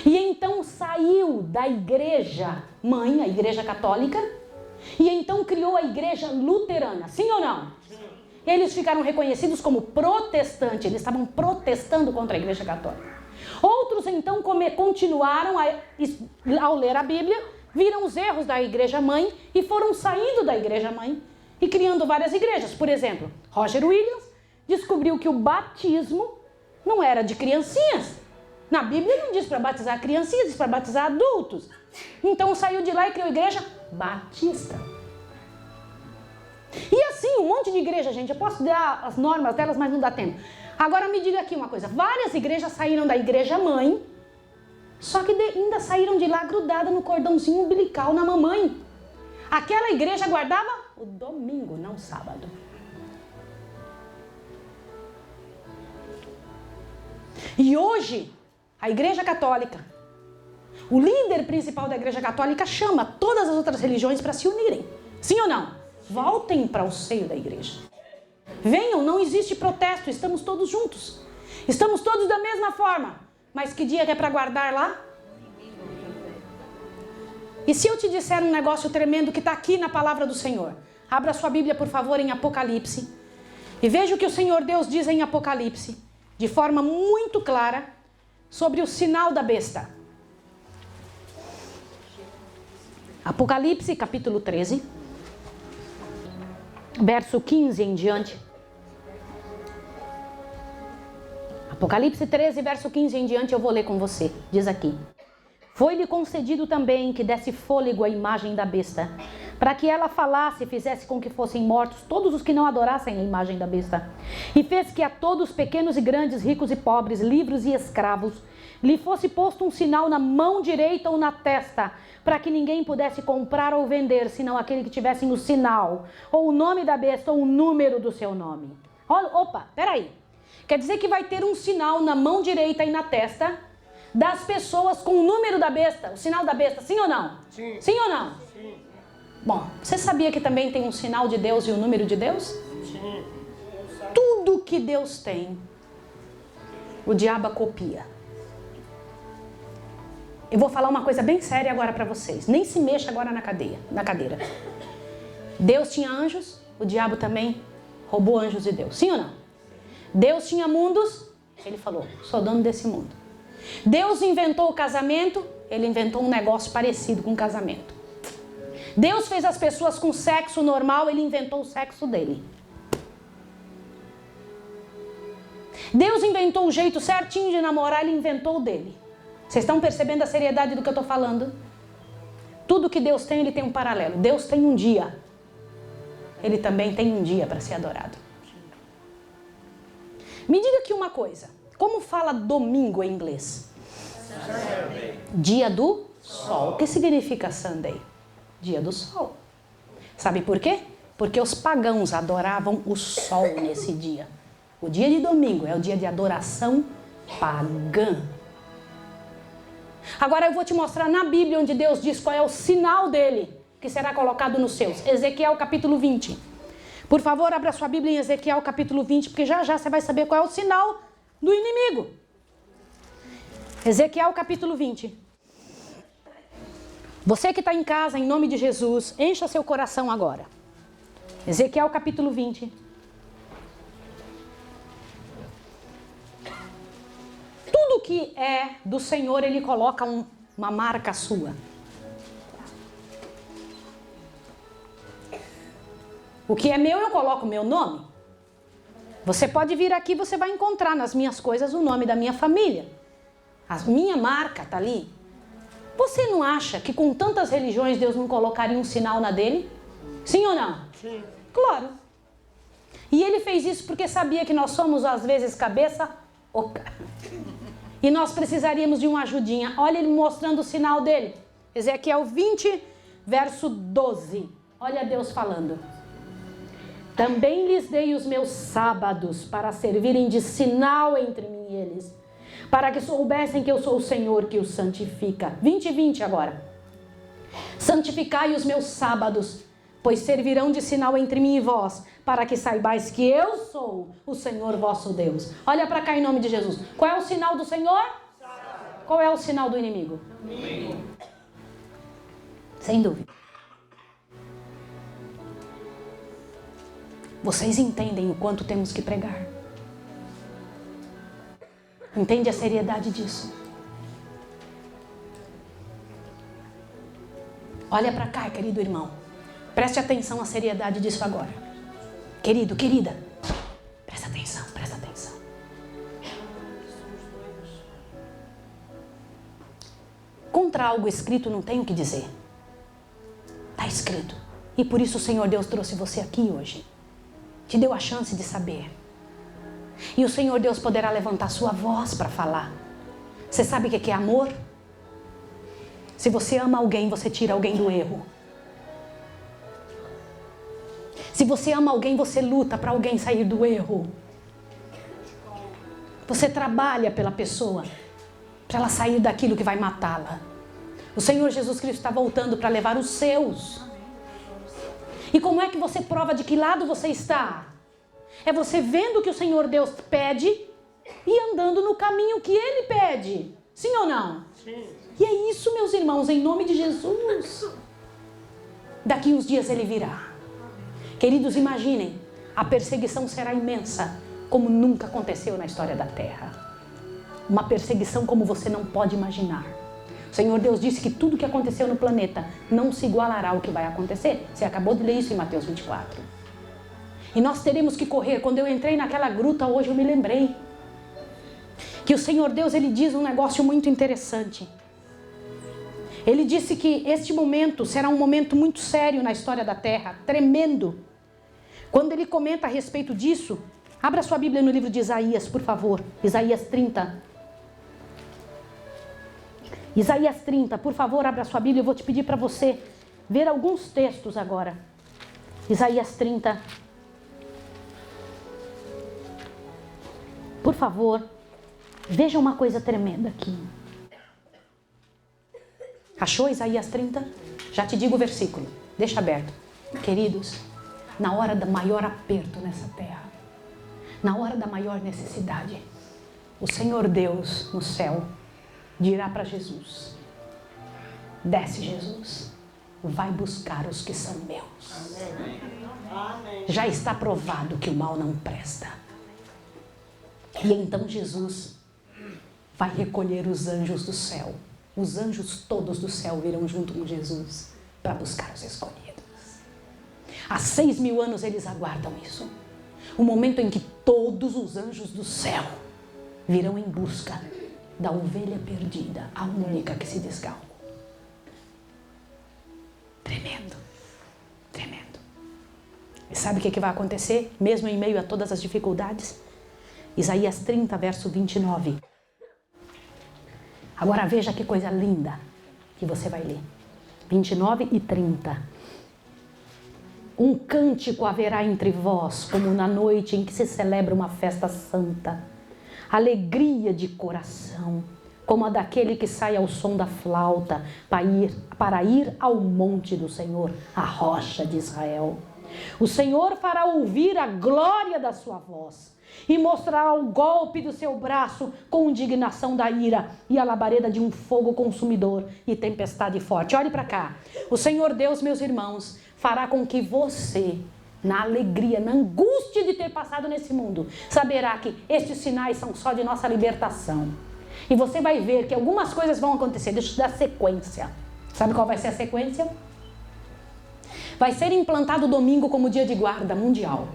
E então saiu da igreja mãe, a igreja católica, e então criou a igreja luterana, sim ou não? Sim. Eles ficaram reconhecidos como protestantes, eles estavam protestando contra a igreja católica. Outros então continuaram ao ler a Bíblia, viram os erros da igreja mãe e foram saindo da igreja mãe e criando várias igrejas. Por exemplo, Roger Williams descobriu que o batismo não era de criancinhas. Na Bíblia não diz para batizar criancinhas, diz para batizar adultos. Então saiu de lá e criou a igreja batista. E assim, um monte de igreja, gente. Eu posso dar as normas delas, mas não dá tempo. Agora me diga aqui uma coisa. Várias igrejas saíram da igreja mãe, só que ainda saíram de lá grudada no cordãozinho umbilical na mamãe. Aquela igreja guardava o domingo, não o sábado. E hoje, a igreja católica, o líder principal da igreja católica chama todas as outras religiões para se unirem. Sim ou não? Voltem para o seio da igreja. Venham, não existe protesto, estamos todos juntos. Estamos todos da mesma forma. Mas que dia que é para guardar lá? E se eu te disser um negócio tremendo que está aqui na palavra do Senhor? Abra sua Bíblia, por favor, em Apocalipse. E veja o que o Senhor Deus diz em Apocalipse, de forma muito clara, sobre o sinal da besta. Apocalipse, capítulo 13, verso 15 em diante. Apocalipse 13, verso 15 em diante, eu vou ler com você. Diz aqui: foi-lhe concedido também que desse fôlego à imagem da besta, para que ela falasse e fizesse com que fossem mortos todos os que não adorassem a imagem da besta. E fez que a todos, pequenos e grandes, ricos e pobres, livres e escravos, lhe fosse posto um sinal na mão direita ou na testa, para que ninguém pudesse comprar ou vender, senão aquele que tivesse o sinal, ou o nome da besta, ou o número do seu nome. Opa, peraí. Quer dizer que vai ter um sinal na mão direita e na testa das pessoas com o número da besta, o sinal da besta, sim ou não? Sim. Sim ou não? Sim. Bom, você sabia que também tem um sinal de Deus e o número de Deus? Sim. Tudo que Deus tem, o diabo copia. Eu vou falar uma coisa bem séria agora para vocês. Nem se mexa agora na cadeira. Deus tinha anjos, o diabo também roubou anjos de Deus. Sim ou não? Deus tinha mundos, ele falou, sou dono desse mundo. Deus inventou o casamento, ele inventou um negócio parecido com casamento. Deus fez as pessoas com sexo normal, ele inventou o sexo dele. Deus inventou o jeito certinho de namorar, ele inventou o dele. Vocês estão percebendo a seriedade do que eu estou falando? Tudo que Deus tem, ele tem um paralelo. Deus tem um dia. Ele também tem um dia para ser adorado. Me diga aqui uma coisa. Como fala domingo em inglês? Sunday. Dia do sol. O que significa Sunday? Dia do sol. Sabe por quê? Porque os pagãos adoravam o sol nesse dia. O dia de domingo é o dia de adoração pagã. Agora eu vou te mostrar na Bíblia onde Deus diz qual é o sinal dele, que será colocado nos seus. Ezequiel capítulo 20. Por favor, abra sua Bíblia em Ezequiel capítulo 20, porque já já você vai saber qual é o sinal do inimigo. Ezequiel capítulo 20. Você que está em casa, em nome de Jesus, encha seu coração agora. Ezequiel capítulo 20. Tudo que é do Senhor, ele coloca uma marca sua. O que é meu, eu coloco o meu nome. Você pode vir aqui, você vai encontrar nas minhas coisas o nome da minha família. A minha marca está ali. Você não acha que com tantas religiões Deus não colocaria um sinal na dele? Sim ou não? Sim. Claro. E ele fez isso porque sabia que nós somos às vezes cabeça oca. E nós precisaríamos de uma ajudinha. Olha ele mostrando o sinal dele. Ezequiel 20, verso 12. Olha Deus falando. Também lhes dei os meus sábados para servirem de sinal entre mim e eles, para que soubessem que eu sou o Senhor que os santifica. 20 agora. Santificai os meus sábados, pois servirão de sinal entre mim e vós, para que saibais que eu sou o Senhor vosso Deus. Olha para cá em nome de Jesus. Qual é o sinal do Senhor? Qual é o sinal do inimigo? Sem dúvida. Vocês entendem o quanto temos que pregar? Entende a seriedade disso? Olha para cá, querido irmão. Preste atenção à seriedade disso agora. Querido, querida, presta atenção, presta atenção. Contra algo escrito não tem o que dizer. Está escrito. E por isso o Senhor Deus trouxe você aqui hoje. Te deu a chance de saber. E o Senhor Deus poderá levantar sua voz para falar. Você sabe o que é amor? Se você ama alguém, você tira alguém do erro. Se você ama alguém, você luta para alguém sair do erro. Você trabalha pela pessoa, para ela sair daquilo que vai matá-la. O Senhor Jesus Cristo está voltando para levar os seus. E como é que você prova de que lado você está? É você vendo o que o Senhor Deus pede e andando no caminho que Ele pede. Sim ou não? Sim. E é isso, meus irmãos, em nome de Jesus. Daqui uns dias Ele virá. Queridos, imaginem, a perseguição será imensa, como nunca aconteceu na história da Terra. Uma perseguição como você não pode imaginar. O Senhor Deus disse que tudo que aconteceu no planeta não se igualará ao que vai acontecer. Você acabou de ler isso em Mateus 24. E nós teremos que correr. Quando eu entrei naquela gruta hoje, eu me lembrei que o Senhor Deus, Ele diz um negócio muito interessante. Ele disse que este momento será um momento muito sério na história da Terra, tremendo. Quando Ele comenta a respeito disso, abra sua Bíblia no livro de Isaías, por favor. Isaías 30. Isaías 30, por favor, abra sua Bíblia. Eu vou te pedir para você ver alguns textos agora. Isaías 30. Por favor, veja uma coisa tremenda aqui. Achou Isaías 30? Já te digo o versículo. Deixa aberto. Queridos, na hora do maior aperto nessa terra, Na hora da maior necessidade, o Senhor Deus no céu dirá para Jesus: desce, Jesus, vai buscar os que são meus. Já está provado que o mal não presta. E então Jesus vai recolher os anjos do céu. Os anjos todos do céu virão junto com Jesus para buscar os escolhidos. Há 6.000 anos eles aguardam isso. O momento em que todos os anjos do céu virão em busca da ovelha perdida, a única que se desgalgou. Tremendo, tremendo. E sabe o que vai acontecer, mesmo em meio a todas as dificuldades? Isaías 30, verso 29. Agora veja que coisa linda que você vai ler. 29 e 30. Um cântico haverá entre vós, como na noite em que se celebra uma festa santa. Alegria de coração, como a daquele que sai ao som da flauta, para ir ao monte do Senhor, a rocha de Israel. O Senhor fará ouvir a glória da sua voz e mostrará o golpe do seu braço com indignação da ira e a labareda de um fogo consumidor e tempestade forte. Olhe para cá. O Senhor Deus, meus irmãos, fará com que você, na alegria, na angústia de ter passado nesse mundo, saberá que estes sinais são só de nossa libertação. E você vai ver que algumas coisas vão acontecer. Deixa eu te dar sequência. Sabe qual vai ser a sequência? Vai ser implantado domingo como dia de guarda mundial.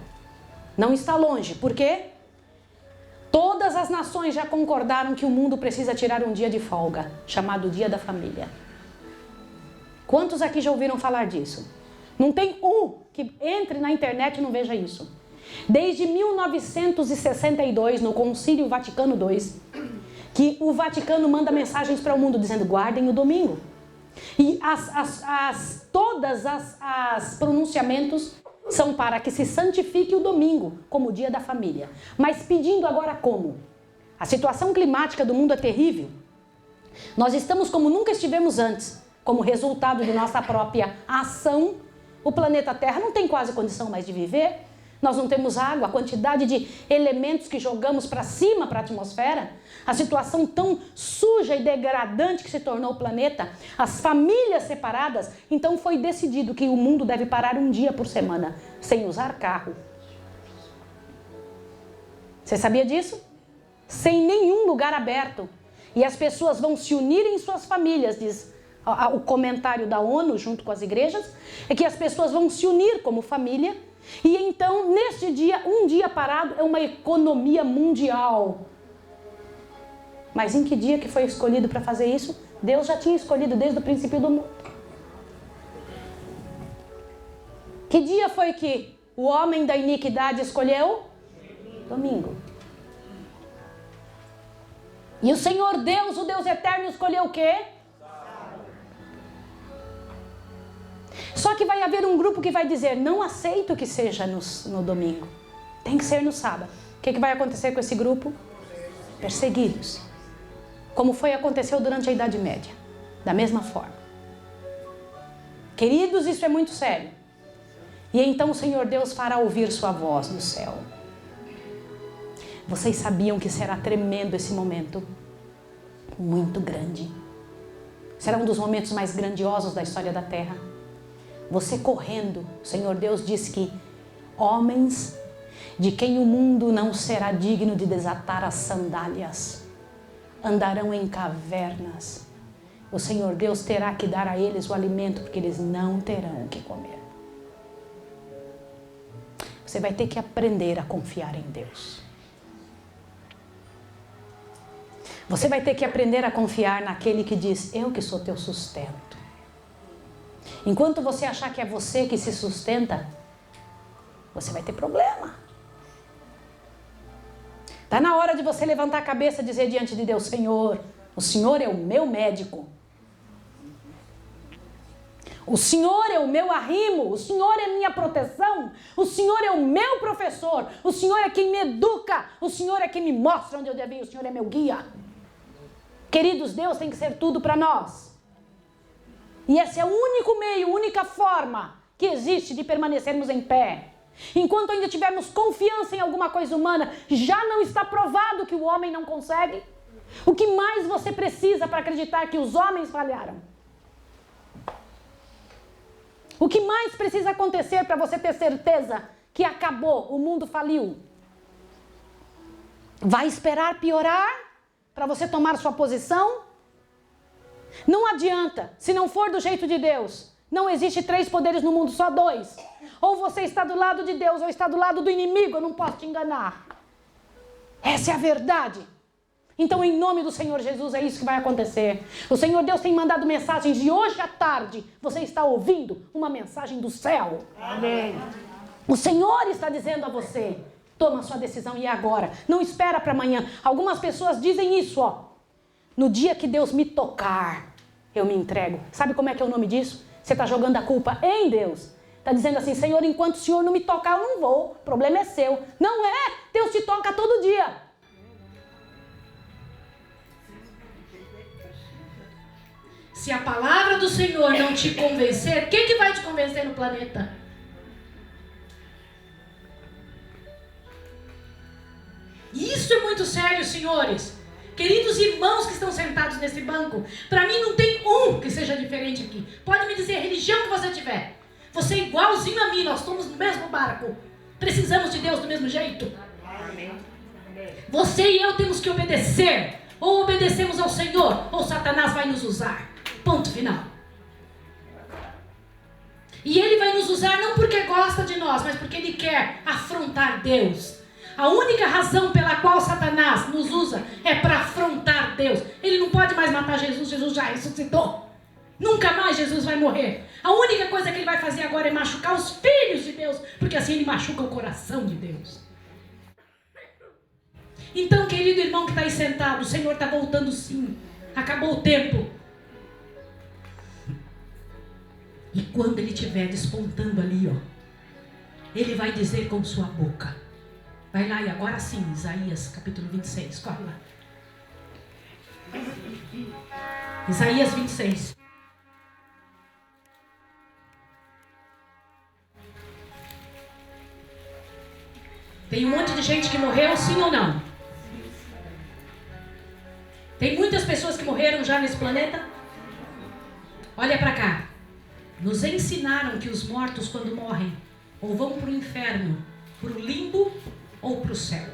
Não está longe. Por quê? Todas as nações já concordaram que o mundo precisa tirar um dia de folga, chamado Dia da Família. Quantos aqui já ouviram falar disso? Não tem um que entre na internet e não veja isso. Desde 1962, no Concílio Vaticano II, que o Vaticano manda mensagens para o mundo dizendo: guardem o domingo. E todas as pronunciamentos são para que se santifique o domingo como dia da família. Mas pedindo agora como? A situação climática do mundo é terrível. Nós estamos como nunca estivemos antes. Como resultado de nossa própria ação, o planeta Terra não tem quase condição mais de viver. Nós não temos água, a quantidade de elementos que jogamos para cima, para a atmosfera, a situação tão suja e degradante que se tornou o planeta, as famílias separadas. Então foi decidido que o mundo deve parar um dia por semana, sem usar carro. Você sabia disso? Sem nenhum lugar aberto. E as pessoas vão se unir em suas famílias, diz o comentário da ONU junto com as igrejas, é que as pessoas vão se unir como família. E então, neste dia, um dia parado é uma economia mundial. Mas em que dia que foi escolhido para fazer isso? Deus já tinha escolhido desde o princípio do mundo. Que dia foi que o homem da iniquidade escolheu? Domingo. E o Senhor Deus, o Deus eterno, escolheu o quê? Só que vai haver um grupo que vai dizer: não aceito que seja no domingo, tem que ser no sábado. O que vai acontecer com esse grupo? Perseguidos. Como aconteceu durante a Idade Média. Da mesma forma. Queridos, isso é muito sério. E então o Senhor Deus fará ouvir sua voz no céu. Vocês sabiam que será tremendo esse momento? Muito grande. Será um dos momentos mais grandiosos da história da Terra. Você correndo, o Senhor Deus diz que homens de quem o mundo não será digno de desatar as sandálias andarão em cavernas. O Senhor Deus terá que dar a eles o alimento, porque eles não terão o que comer. Você vai ter que aprender a confiar em Deus. Você vai ter que aprender a confiar naquele que diz: eu que sou teu sustento. Enquanto você achar que é você que se sustenta, você vai ter problema. Está na hora de você levantar a cabeça e dizer diante de Deus: Senhor, o Senhor é o meu médico. O Senhor é o meu arrimo, o Senhor é minha proteção, o Senhor é o meu professor, o Senhor é quem me educa, o Senhor é quem me mostra onde eu devo ir, o Senhor é meu guia. Queridos, Deus tem que ser tudo para nós. E esse é o único meio, a única forma que existe de permanecermos em pé. Enquanto ainda tivermos confiança em alguma coisa humana, já não está provado que o homem não consegue? O que mais você precisa para acreditar que os homens falharam? O que mais precisa acontecer para você ter certeza que acabou, o mundo faliu? Vai esperar piorar para você tomar sua posição? Não adianta, se não for do jeito de Deus. Não existe 3 poderes no mundo, só 2. Ou você está do lado de Deus ou está do lado do inimigo, eu não posso te enganar. Essa é a verdade. Então, em nome do Senhor Jesus, é isso que vai acontecer. O Senhor Deus tem mandado mensagens e hoje à tarde você está ouvindo uma mensagem do céu. Amém. O Senhor está dizendo a você, toma a sua decisão e é agora. Não espera para amanhã. Algumas pessoas dizem isso, ó. No dia que Deus me tocar, eu me entrego. Sabe como é que é o nome disso? Você está jogando a culpa em Deus. Está dizendo assim, Senhor, enquanto o Senhor não me tocar, eu não vou. O problema é seu. Não é. Deus te toca todo dia. Se a palavra do Senhor não te convencer, quem que vai te convencer no planeta? Isso é muito sério, senhores. Queridos irmãos que estão sentados nesse banco, para mim não tem um que seja diferente aqui. Pode me dizer a religião que você tiver. Você é igualzinho a mim, nós estamos no mesmo barco. Precisamos de Deus do mesmo jeito. Amém. Você e eu temos que obedecer. Ou obedecemos ao Senhor, ou Satanás vai nos usar. Ponto final. E ele vai nos usar não porque gosta de nós, mas porque ele quer afrontar Deus. A única razão pela qual Satanás nos usa é para afrontar Deus. Ele não pode mais matar Jesus, Jesus já ressuscitou. Nunca mais Jesus vai morrer. A única coisa que ele vai fazer agora é machucar os filhos de Deus, porque assim ele machuca o coração de Deus. Então, querido irmão que está aí sentado, o Senhor está voltando sim. Acabou o tempo. E quando ele estiver despontando ali, ó, ele vai dizer com sua boca. Vai lá e agora sim, Isaías capítulo 26, corre lá. Isaías 26. Tem um monte de gente que morreu, sim ou não? Tem muitas pessoas que morreram já nesse planeta? Olha para cá. Nos ensinaram que os mortos quando morrem ou vão para o inferno, para o limbo ou para o céu.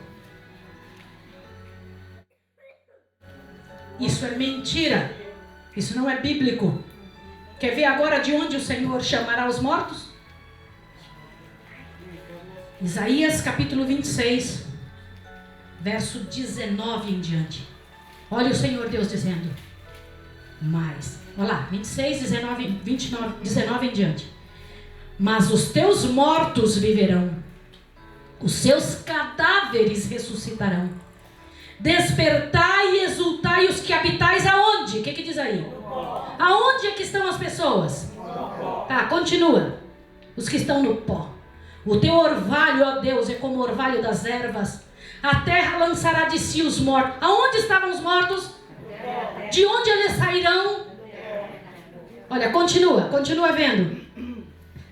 Isso é mentira. Isso não é bíblico. Quer ver agora de onde o Senhor chamará os mortos? Isaías capítulo 26, verso 19 em diante. Olha o Senhor Deus dizendo. Mas, olha lá, 26, 19, 29, 19 em diante. Mas os teus mortos viverão. Os seus cadáveres ressuscitarão. Despertai e exultai os que habitais aonde? O que diz aí? Aonde é que estão as pessoas? Tá, continua. Os que estão no pó. O teu orvalho, ó Deus, é como o orvalho das ervas. A terra lançará de si os mortos. Aonde estavam os mortos? De onde eles sairão? Olha, continua vendo.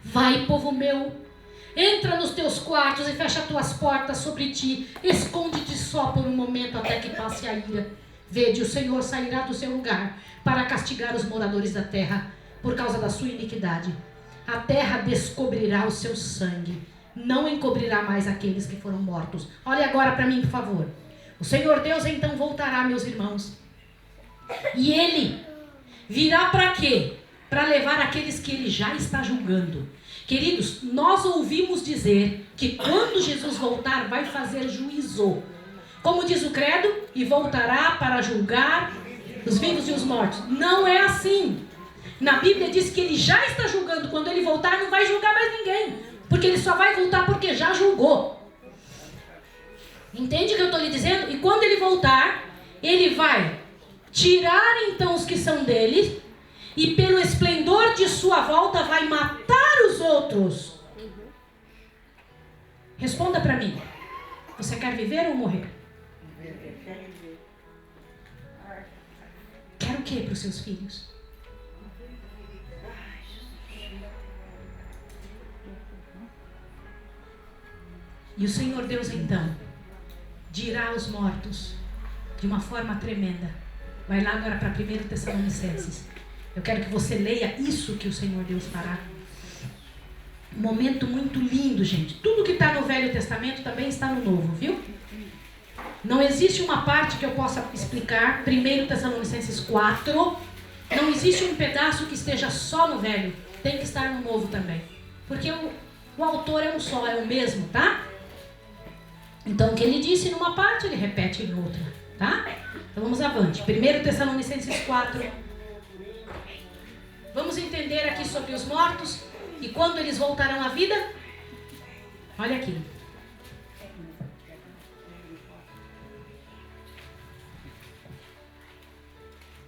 Vai, povo meu, entra nos teus quartos e fecha tuas portas sobre ti. Esconde-te só por um momento até que passe a ira. Vede, o Senhor sairá do seu lugar para castigar os moradores da terra por causa da sua iniquidade. A terra descobrirá o seu sangue, não encobrirá mais aqueles que foram mortos. Olha agora para mim, por favor. O Senhor Deus então voltará, meus irmãos. E ele virá para quê? Para levar aqueles que ele já está julgando. Queridos, nós ouvimos dizer que quando Jesus voltar vai fazer juízo. Como diz o credo, e voltará para julgar os vivos e os mortos. Não é assim. Na Bíblia diz que ele já está julgando. Quando ele voltar não vai julgar mais ninguém. Porque ele só vai voltar porque já julgou. Entende o que eu estou lhe dizendo? E quando ele voltar, ele vai tirar então os que são dele. E pelo esplendor de sua volta vai matar os outros. Responda para mim. Você quer viver ou morrer? Quer o que para os seus filhos? E o Senhor Deus então dirá aos mortos de uma forma tremenda. Vai lá agora para 1 Tessalonicenses. Eu quero que você leia isso que o Senhor Deus fará. Um momento muito lindo, gente. Tudo que está no Velho Testamento também está no Novo, viu? Não existe uma parte que eu possa explicar. 1 Tessalonicenses 4. Não existe um pedaço que esteja só no Velho. Tem que estar no Novo também. Porque o autor é um só, é o mesmo, tá? Então o que ele disse numa parte, ele repete em outra, tá? Então vamos avante. 1 Tessalonicenses 4. Vamos entender aqui sobre os mortos e quando eles voltarão à vida. Olha aqui.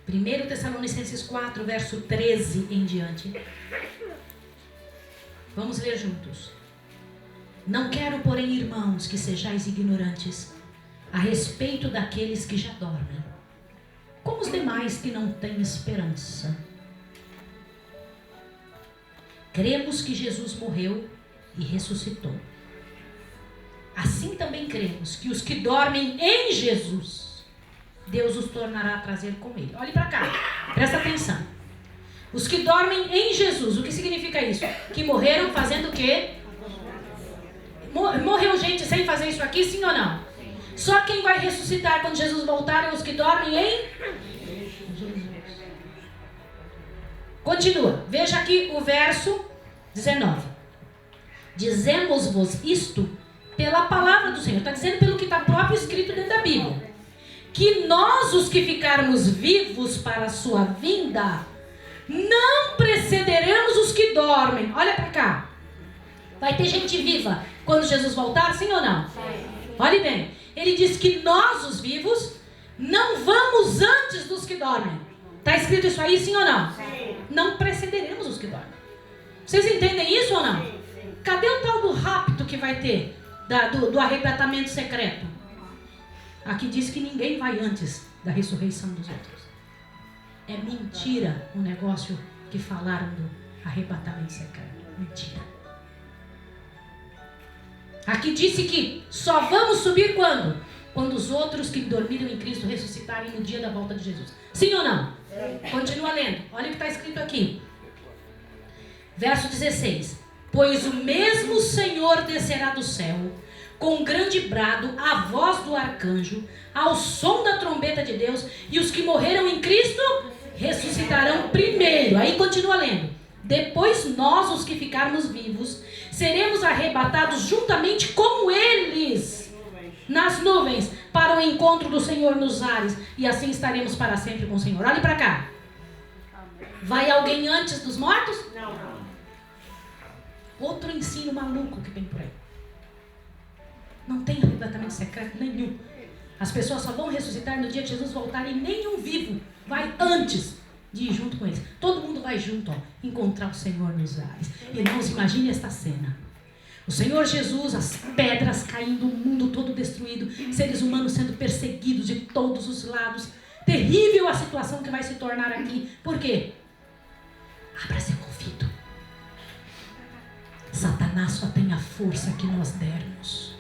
Primeiro Tessalonicenses 4, verso 13 em diante. Vamos ler juntos. Não quero, porém, irmãos, que sejais ignorantes a respeito daqueles que já dormem, como os demais que não têm esperança. Cremos que Jesus morreu e ressuscitou. Assim também cremos que os que dormem em Jesus, Deus os tornará a trazer com ele. Olhe para cá, presta atenção. Os que dormem em Jesus, o que significa isso? Que morreram fazendo o quê? Morreu gente sem fazer isso aqui, sim ou não? Só quem vai ressuscitar quando Jesus voltar é os que dormem em Jesus. Continua, veja aqui o verso 19. Dizemos-vos isto pela palavra do Senhor. Está dizendo pelo que está próprio escrito dentro da Bíblia. Que nós, os que ficarmos vivos para a sua vinda, não precederemos os que dormem. Olha para cá. Vai ter gente viva quando Jesus voltar, sim ou não? Sim. Olhe bem. Ele diz que nós, os vivos, não vamos antes dos que dormem. Está escrito isso aí, sim ou não? Sim. Não precederemos os que dormem. Vocês entendem isso ou não? Sim. Cadê o tal do rapto que vai ter? Do arrebatamento secreto? Aqui diz que ninguém vai antes da ressurreição dos outros. É mentira o negócio que falaram do arrebatamento secreto. Mentira. Aqui disse que só vamos subir quando? Quando os outros que dormiram em Cristo ressuscitarem no dia da volta de Jesus. Sim ou não? Sim. Continua lendo. Olha o que está escrito aqui. Verso 16. Pois o mesmo Senhor descerá do céu, com grande brado, a voz do arcanjo, ao som da trombeta de Deus, e os que morreram em Cristo ressuscitarão primeiro. Aí continua lendo. Depois nós, os que ficarmos vivos, seremos arrebatados juntamente com eles nas nuvens para o encontro do Senhor nos ares, e assim estaremos para sempre com o Senhor. Olhe para cá. Vai alguém antes dos mortos? Não. Outro ensino maluco que tem por aí. Não tem arrebatamento secreto nenhum. As pessoas só vão ressuscitar no dia que Jesus voltar, e nenhum vivo vai antes de ir junto com eles. Todo mundo vai junto, ó, encontrar o Senhor nos ares. Irmãos, imagine esta cena. O Senhor Jesus, as pedras caindo, o mundo todo destruído, seres humanos sendo perseguidos de todos os lados. Terrível a situação que vai se tornar aqui. Por quê? Abra seu ouvido. Satanás só tem a força que nós dermos.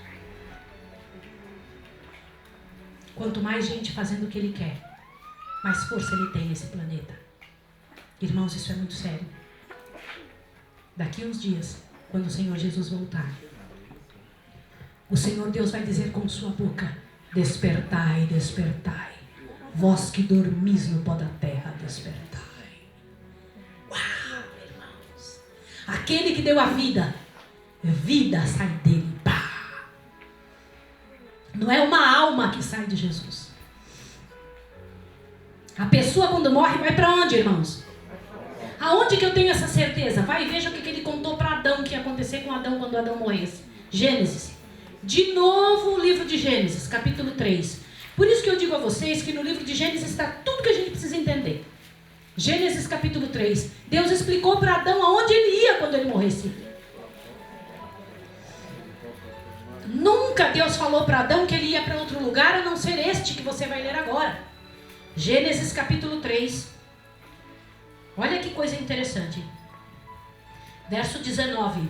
Quanto mais gente fazendo o que ele quer, mais força ele tem nesse planeta. Irmãos, isso é muito sério. Daqui uns dias, quando o Senhor Jesus voltar, o Senhor Deus vai dizer com sua boca: despertai, despertai, vós que dormis no pó da terra, despertai. Uau, irmãos! Aquele que deu a vida, vida sai dele. Pá! Não é uma alma que sai de Jesus. A pessoa quando morre vai para onde, irmãos? Aonde que eu tenho essa certeza? Vai e veja o que ele contou para Adão, que ia acontecer com Adão quando Adão morresse. Gênesis. De novo o livro de Gênesis, capítulo 3. Por isso que eu digo a vocês que no livro de Gênesis está tudo que a gente precisa entender. Gênesis capítulo 3. Deus explicou para Adão aonde ele ia quando ele morresse. Nunca Deus falou para Adão que ele ia para outro lugar a não ser este que você vai ler agora. Gênesis capítulo 3. Olha que coisa interessante. Verso 19.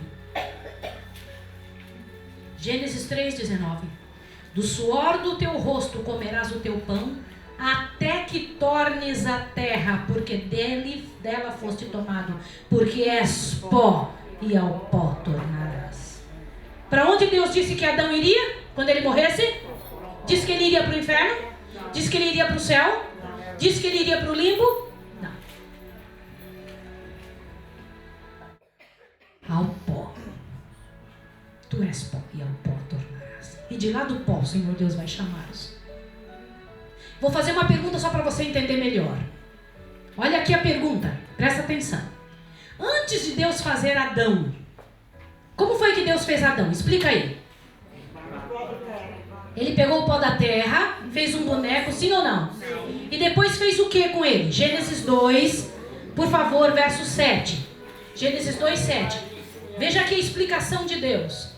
Gênesis 3,19. Do suor do teu rosto comerás o teu pão, até que tornes a terra, porque dela foste tomado, porque és pó, e ao pó tornarás. Para onde Deus disse que Adão iria quando ele morresse? Disse que ele iria para o inferno? Disse que ele iria para o céu? Disse que ele iria para o limbo? Não. Ao pó. Tu és pó, e ao pó tornarás. E de lá do pó o Senhor Deus vai chamá-los. Vou fazer uma pergunta só para você entender melhor. Olha aqui a pergunta, presta atenção. Antes de Deus fazer Adão, como foi que Deus fez Adão? Explica aí. Ele pegou o pó da terra, fez um boneco, sim ou não? E depois fez o que com ele? Gênesis 2, por favor, verso 7. Gênesis 2, 7. Veja aqui a explicação de Deus.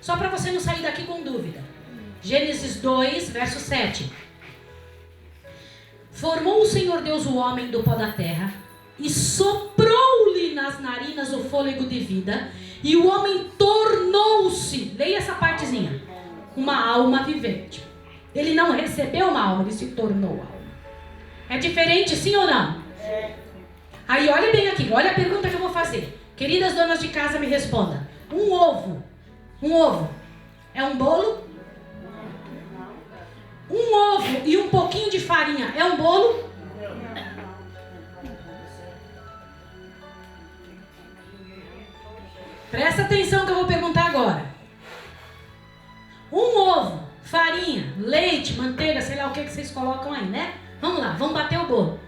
Só para você não sair daqui com dúvida. Gênesis 2, verso 7. Formou o Senhor Deus o homem do pó da terra e soprou-lhe nas narinas o fôlego de vida, e o homem tornou-se, leia essa partezinha, uma alma vivente. Ele não recebeu uma alma, ele se tornou alma. É diferente, sim ou não? Aí olha bem aqui, olha a pergunta que eu vou fazer. Queridas donas de casa, me responda. Um ovo é um bolo? Um ovo e um pouquinho de farinha é um bolo? Presta atenção que eu vou perguntar agora. Um ovo, farinha, leite, manteiga, sei lá o que vocês colocam aí, né? Vamos lá, vamos bater o bolo.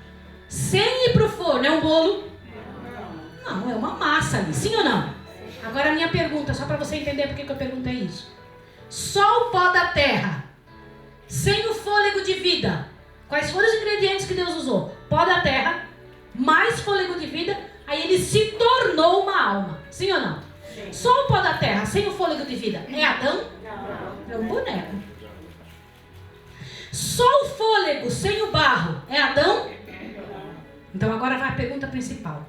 Sem ir pro forno, é um bolo? Não, é uma massa ali, sim ou não? Agora a minha pergunta, só para você entender por que eu perguntei isso. Só o pó da terra, sem o fôlego de vida. Quais foram os ingredientes que Deus usou? Pó da terra, mais fôlego de vida, aí ele se tornou uma alma, sim ou não? Sim. Só o pó da terra, sem o fôlego de vida, é Adão? Não. É um boneco. Só o fôlego, sem o barro, é Adão? Então agora vai a pergunta principal.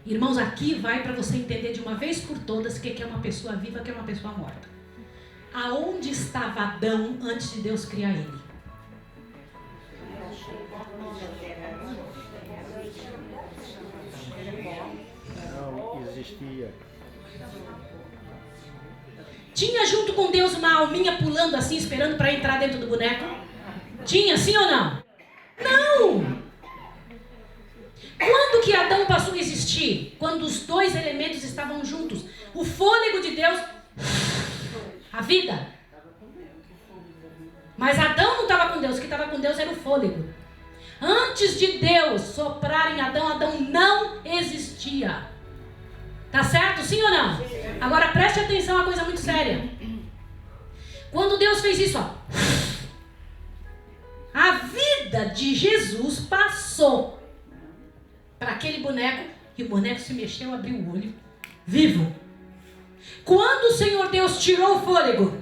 Irmãos, aqui vai para você entender de uma vez por todas o que é uma pessoa viva, o que é uma pessoa morta. Aonde estava Adão antes de Deus criar ele? Não existia. Tinha junto com Deus uma alminha pulando assim, esperando para entrar dentro do boneco? Tinha, sim ou não? Não! Quando que Adão passou a existir? Quando os dois elementos estavam juntos. O fôlego de Deus, a vida. Mas Adão não estava com Deus, o que estava com Deus era o fôlego. Antes de Deus soprar em Adão, Adão não existia. Tá certo? Sim ou não? Agora preste atenção, uma coisa muito séria. Quando Deus fez isso, ó, a vida de Jesus passou para aquele boneco, e o boneco se mexeu, abriu o olho, vivo. Quando o Senhor Deus tirou o fôlego,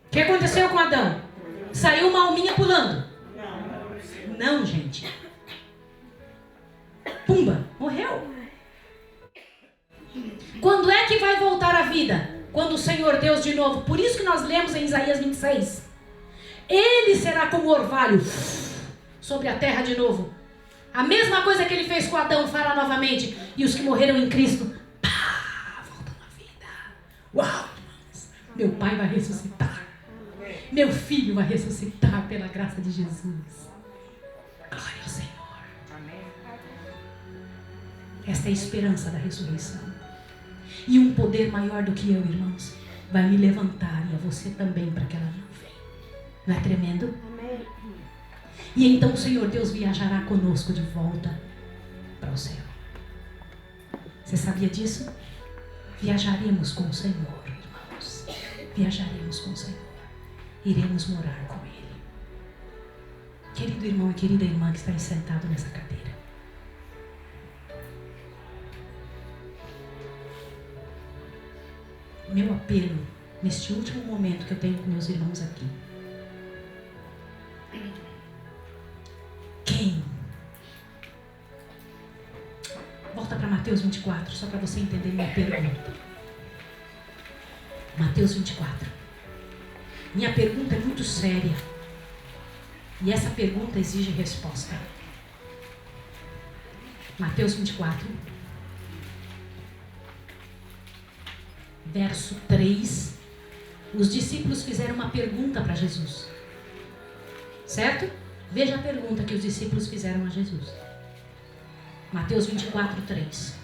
o que aconteceu com Adão? Saiu uma alminha pulando? Não, gente. Pumba, morreu. Quando é que vai voltar a vida? Quando o Senhor Deus de novo, por isso que nós lemos em Isaías 26, ele será como orvalho sobre a terra de novo. A mesma coisa que ele fez com Adão fará novamente. E os que morreram em Cristo, voltam à vida. Uau, irmãos, meu pai vai ressuscitar. Meu filho vai ressuscitar pela graça de Jesus. Glória ao Senhor. Esta é a esperança da ressurreição. E um poder maior do que eu, irmãos, vai me levantar, e a você também, para que ela não venha. Não é tremendo? Amém. E então o Senhor Deus viajará conosco de volta para o céu. Você sabia disso? Viajaremos com o Senhor, irmãos. Viajaremos com o Senhor. Iremos morar com Ele. Querido irmão e querida irmã que está sentado nessa cadeira. Meu apelo, neste último momento que eu tenho com meus irmãos aqui. Quem? Volta para Mateus 24, só para você entender minha pergunta. Mateus 24. Minha pergunta é muito séria. E essa pergunta exige resposta. Mateus 24. Verso 3. Os discípulos fizeram uma pergunta para Jesus. Certo? Veja a pergunta que os discípulos fizeram a Jesus. Mateus 24, 3.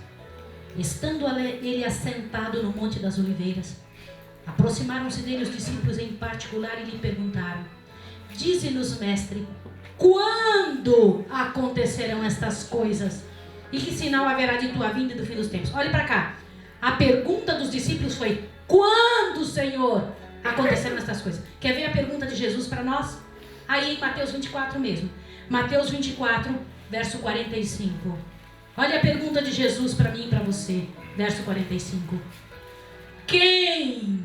Estando ele assentado no Monte das Oliveiras, aproximaram-se dele os discípulos em particular e lhe perguntaram: Dize-nos, mestre, quando acontecerão estas coisas? E que sinal haverá de tua vinda e do fim dos tempos? Olhe para cá. A pergunta dos discípulos foi: quando, Senhor, acontecerão estas coisas? Quer ver a pergunta de Jesus para nós? Aí em Mateus 24 mesmo. Mateus 24, verso 45. Olha a pergunta de Jesus para mim e para você. Verso 45. Quem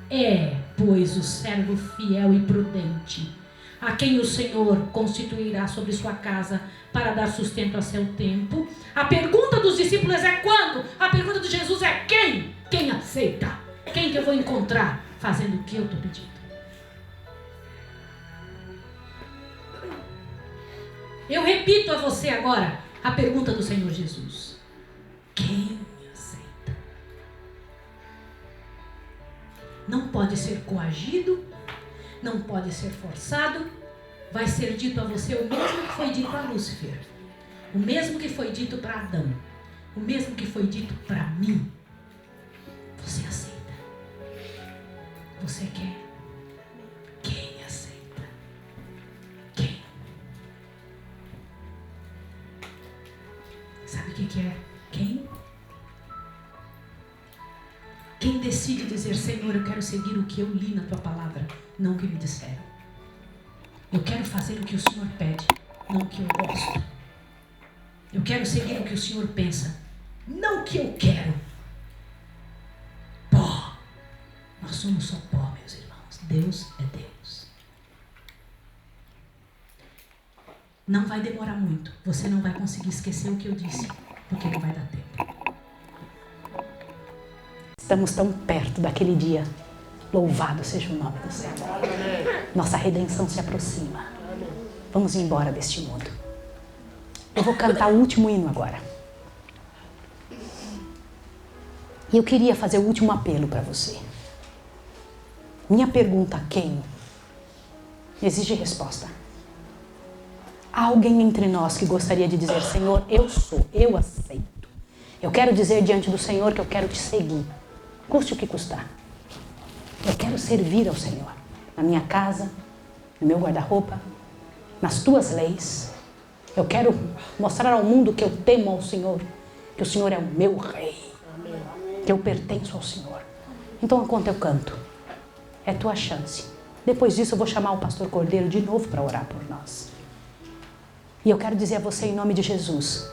é, pois, o servo fiel e prudente, a quem o Senhor constituirá sobre sua casa para dar sustento a seu tempo? A pergunta dos discípulos é quando? A pergunta de Jesus é quem? Quem aceita? Quem que eu vou encontrar fazendo o que eu estou pedindo? Eu repito a você agora a pergunta do Senhor Jesus. Quem aceita? Não pode ser coagido, não pode ser forçado. Vai ser dito a você o mesmo que foi dito a Lúcifer, o mesmo que foi dito para Adão, o mesmo que foi dito para mim. Você aceita? Você quer? Quem aceita? Quem? Sabe o que é? Quem? Quem decide dizer: Senhor, eu quero seguir o que eu li na tua palavra, não o que me disseram. Eu quero fazer o que o Senhor pede, não o que eu gosto. Eu quero seguir o que o Senhor pensa, não o que eu quero. Pó. Nós somos só pó, meus irmãos. Deus é Deus. Não vai demorar muito. Você não vai conseguir esquecer o que eu disse, porque não vai dar tempo. Estamos tão perto daquele dia. Louvado seja o nome do Senhor. Nossa redenção se aproxima. Vamos embora deste mundo. Eu vou cantar o último hino agora. E eu queria fazer o último apelo para você. Minha pergunta: quem? Exige resposta. Há alguém entre nós que gostaria de dizer: Senhor, eu sou, eu aceito. Eu quero dizer diante do Senhor que eu quero te seguir, custe o que custar. Eu quero servir ao Senhor, na minha casa, no meu guarda-roupa, nas tuas leis. Eu quero mostrar ao mundo que eu temo ao Senhor, que o Senhor é o meu rei, que eu pertenço ao Senhor. Então, enquanto eu canto, é tua chance. Depois disso, eu vou chamar o pastor Cordeiro de novo para orar por nós. E eu quero dizer a você, em nome de Jesus,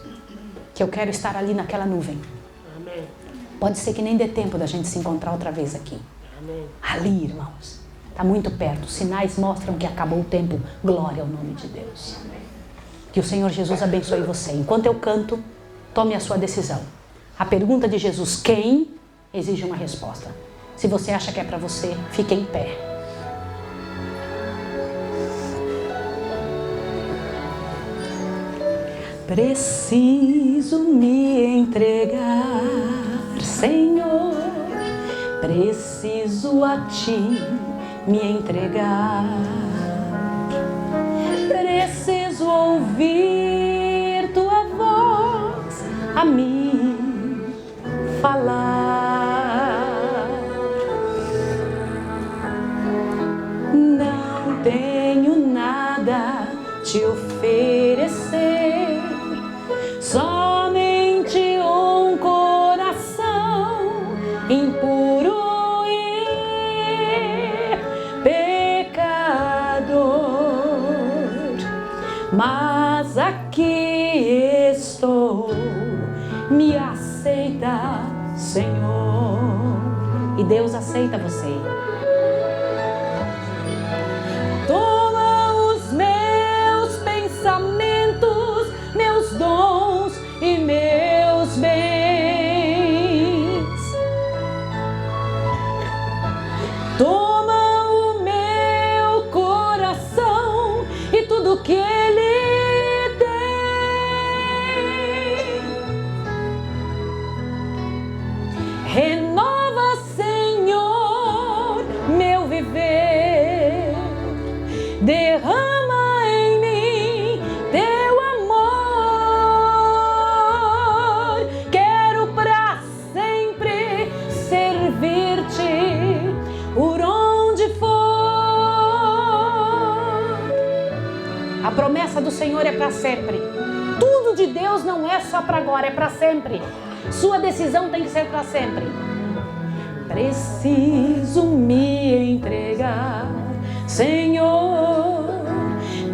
que eu quero estar ali naquela nuvem. Pode ser que nem dê tempo da gente se encontrar outra vez aqui. Ali, irmãos, está muito perto. Os sinais mostram que acabou o tempo. Glória ao nome de Deus. Que o Senhor Jesus abençoe você. Enquanto eu canto, tome a sua decisão. A pergunta de Jesus, quem, exige uma resposta. Se você acha que é para você, fique em pé. Preciso me entregar, Senhor. Preciso a ti me entregar. Preciso ouvir tua voz a mim falar. Não tenho nada te oferecer, somente um coração impuro e pecador. Mas aqui estou, me aceita, Senhor. E Deus aceita você. Toma os meus pensamentos, meus dons e meus bens. tudo de Deus não é só para agora, é para sempre. Sua decisão tem que ser para sempre. Preciso me entregar, Senhor.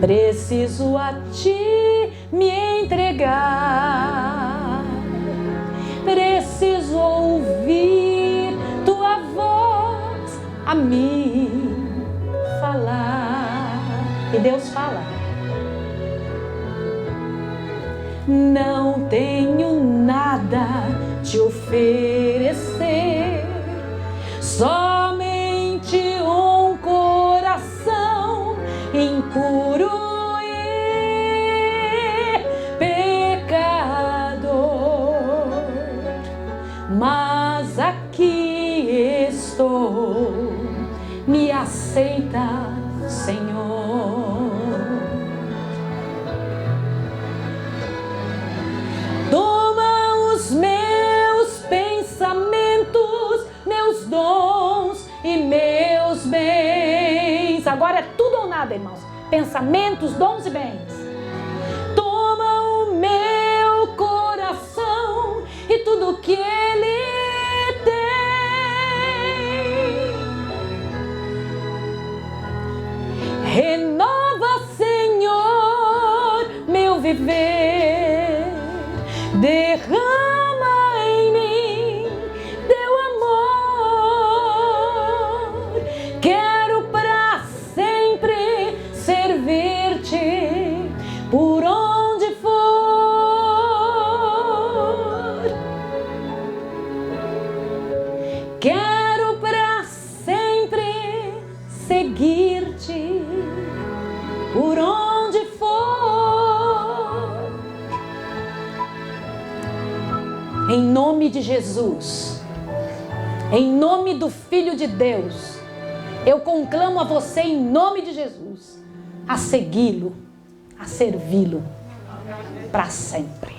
Preciso a Ti me entregar. Preciso ouvir Tua voz a mim falar. E Deus fala. Não tenho nada te oferecer, somente um coração impuro e pecador. Mas aqui estou, me aceita, Senhor. Toma os meus pensamentos, meus dons e meus bens. Agora é tudo ou nada, irmãos. Pensamentos, dons e bens. Toma o meu coração e tudo que ele tem. Renova, Senhor, meu viver. Derrama em mim teu amor. Quero para sempre servir-te por onde for. Quero para sempre seguir-te por onde for. Em nome de Jesus, em nome do Filho de Deus, eu conclamo a você em nome de Jesus, a segui-lo, a servi-lo para sempre.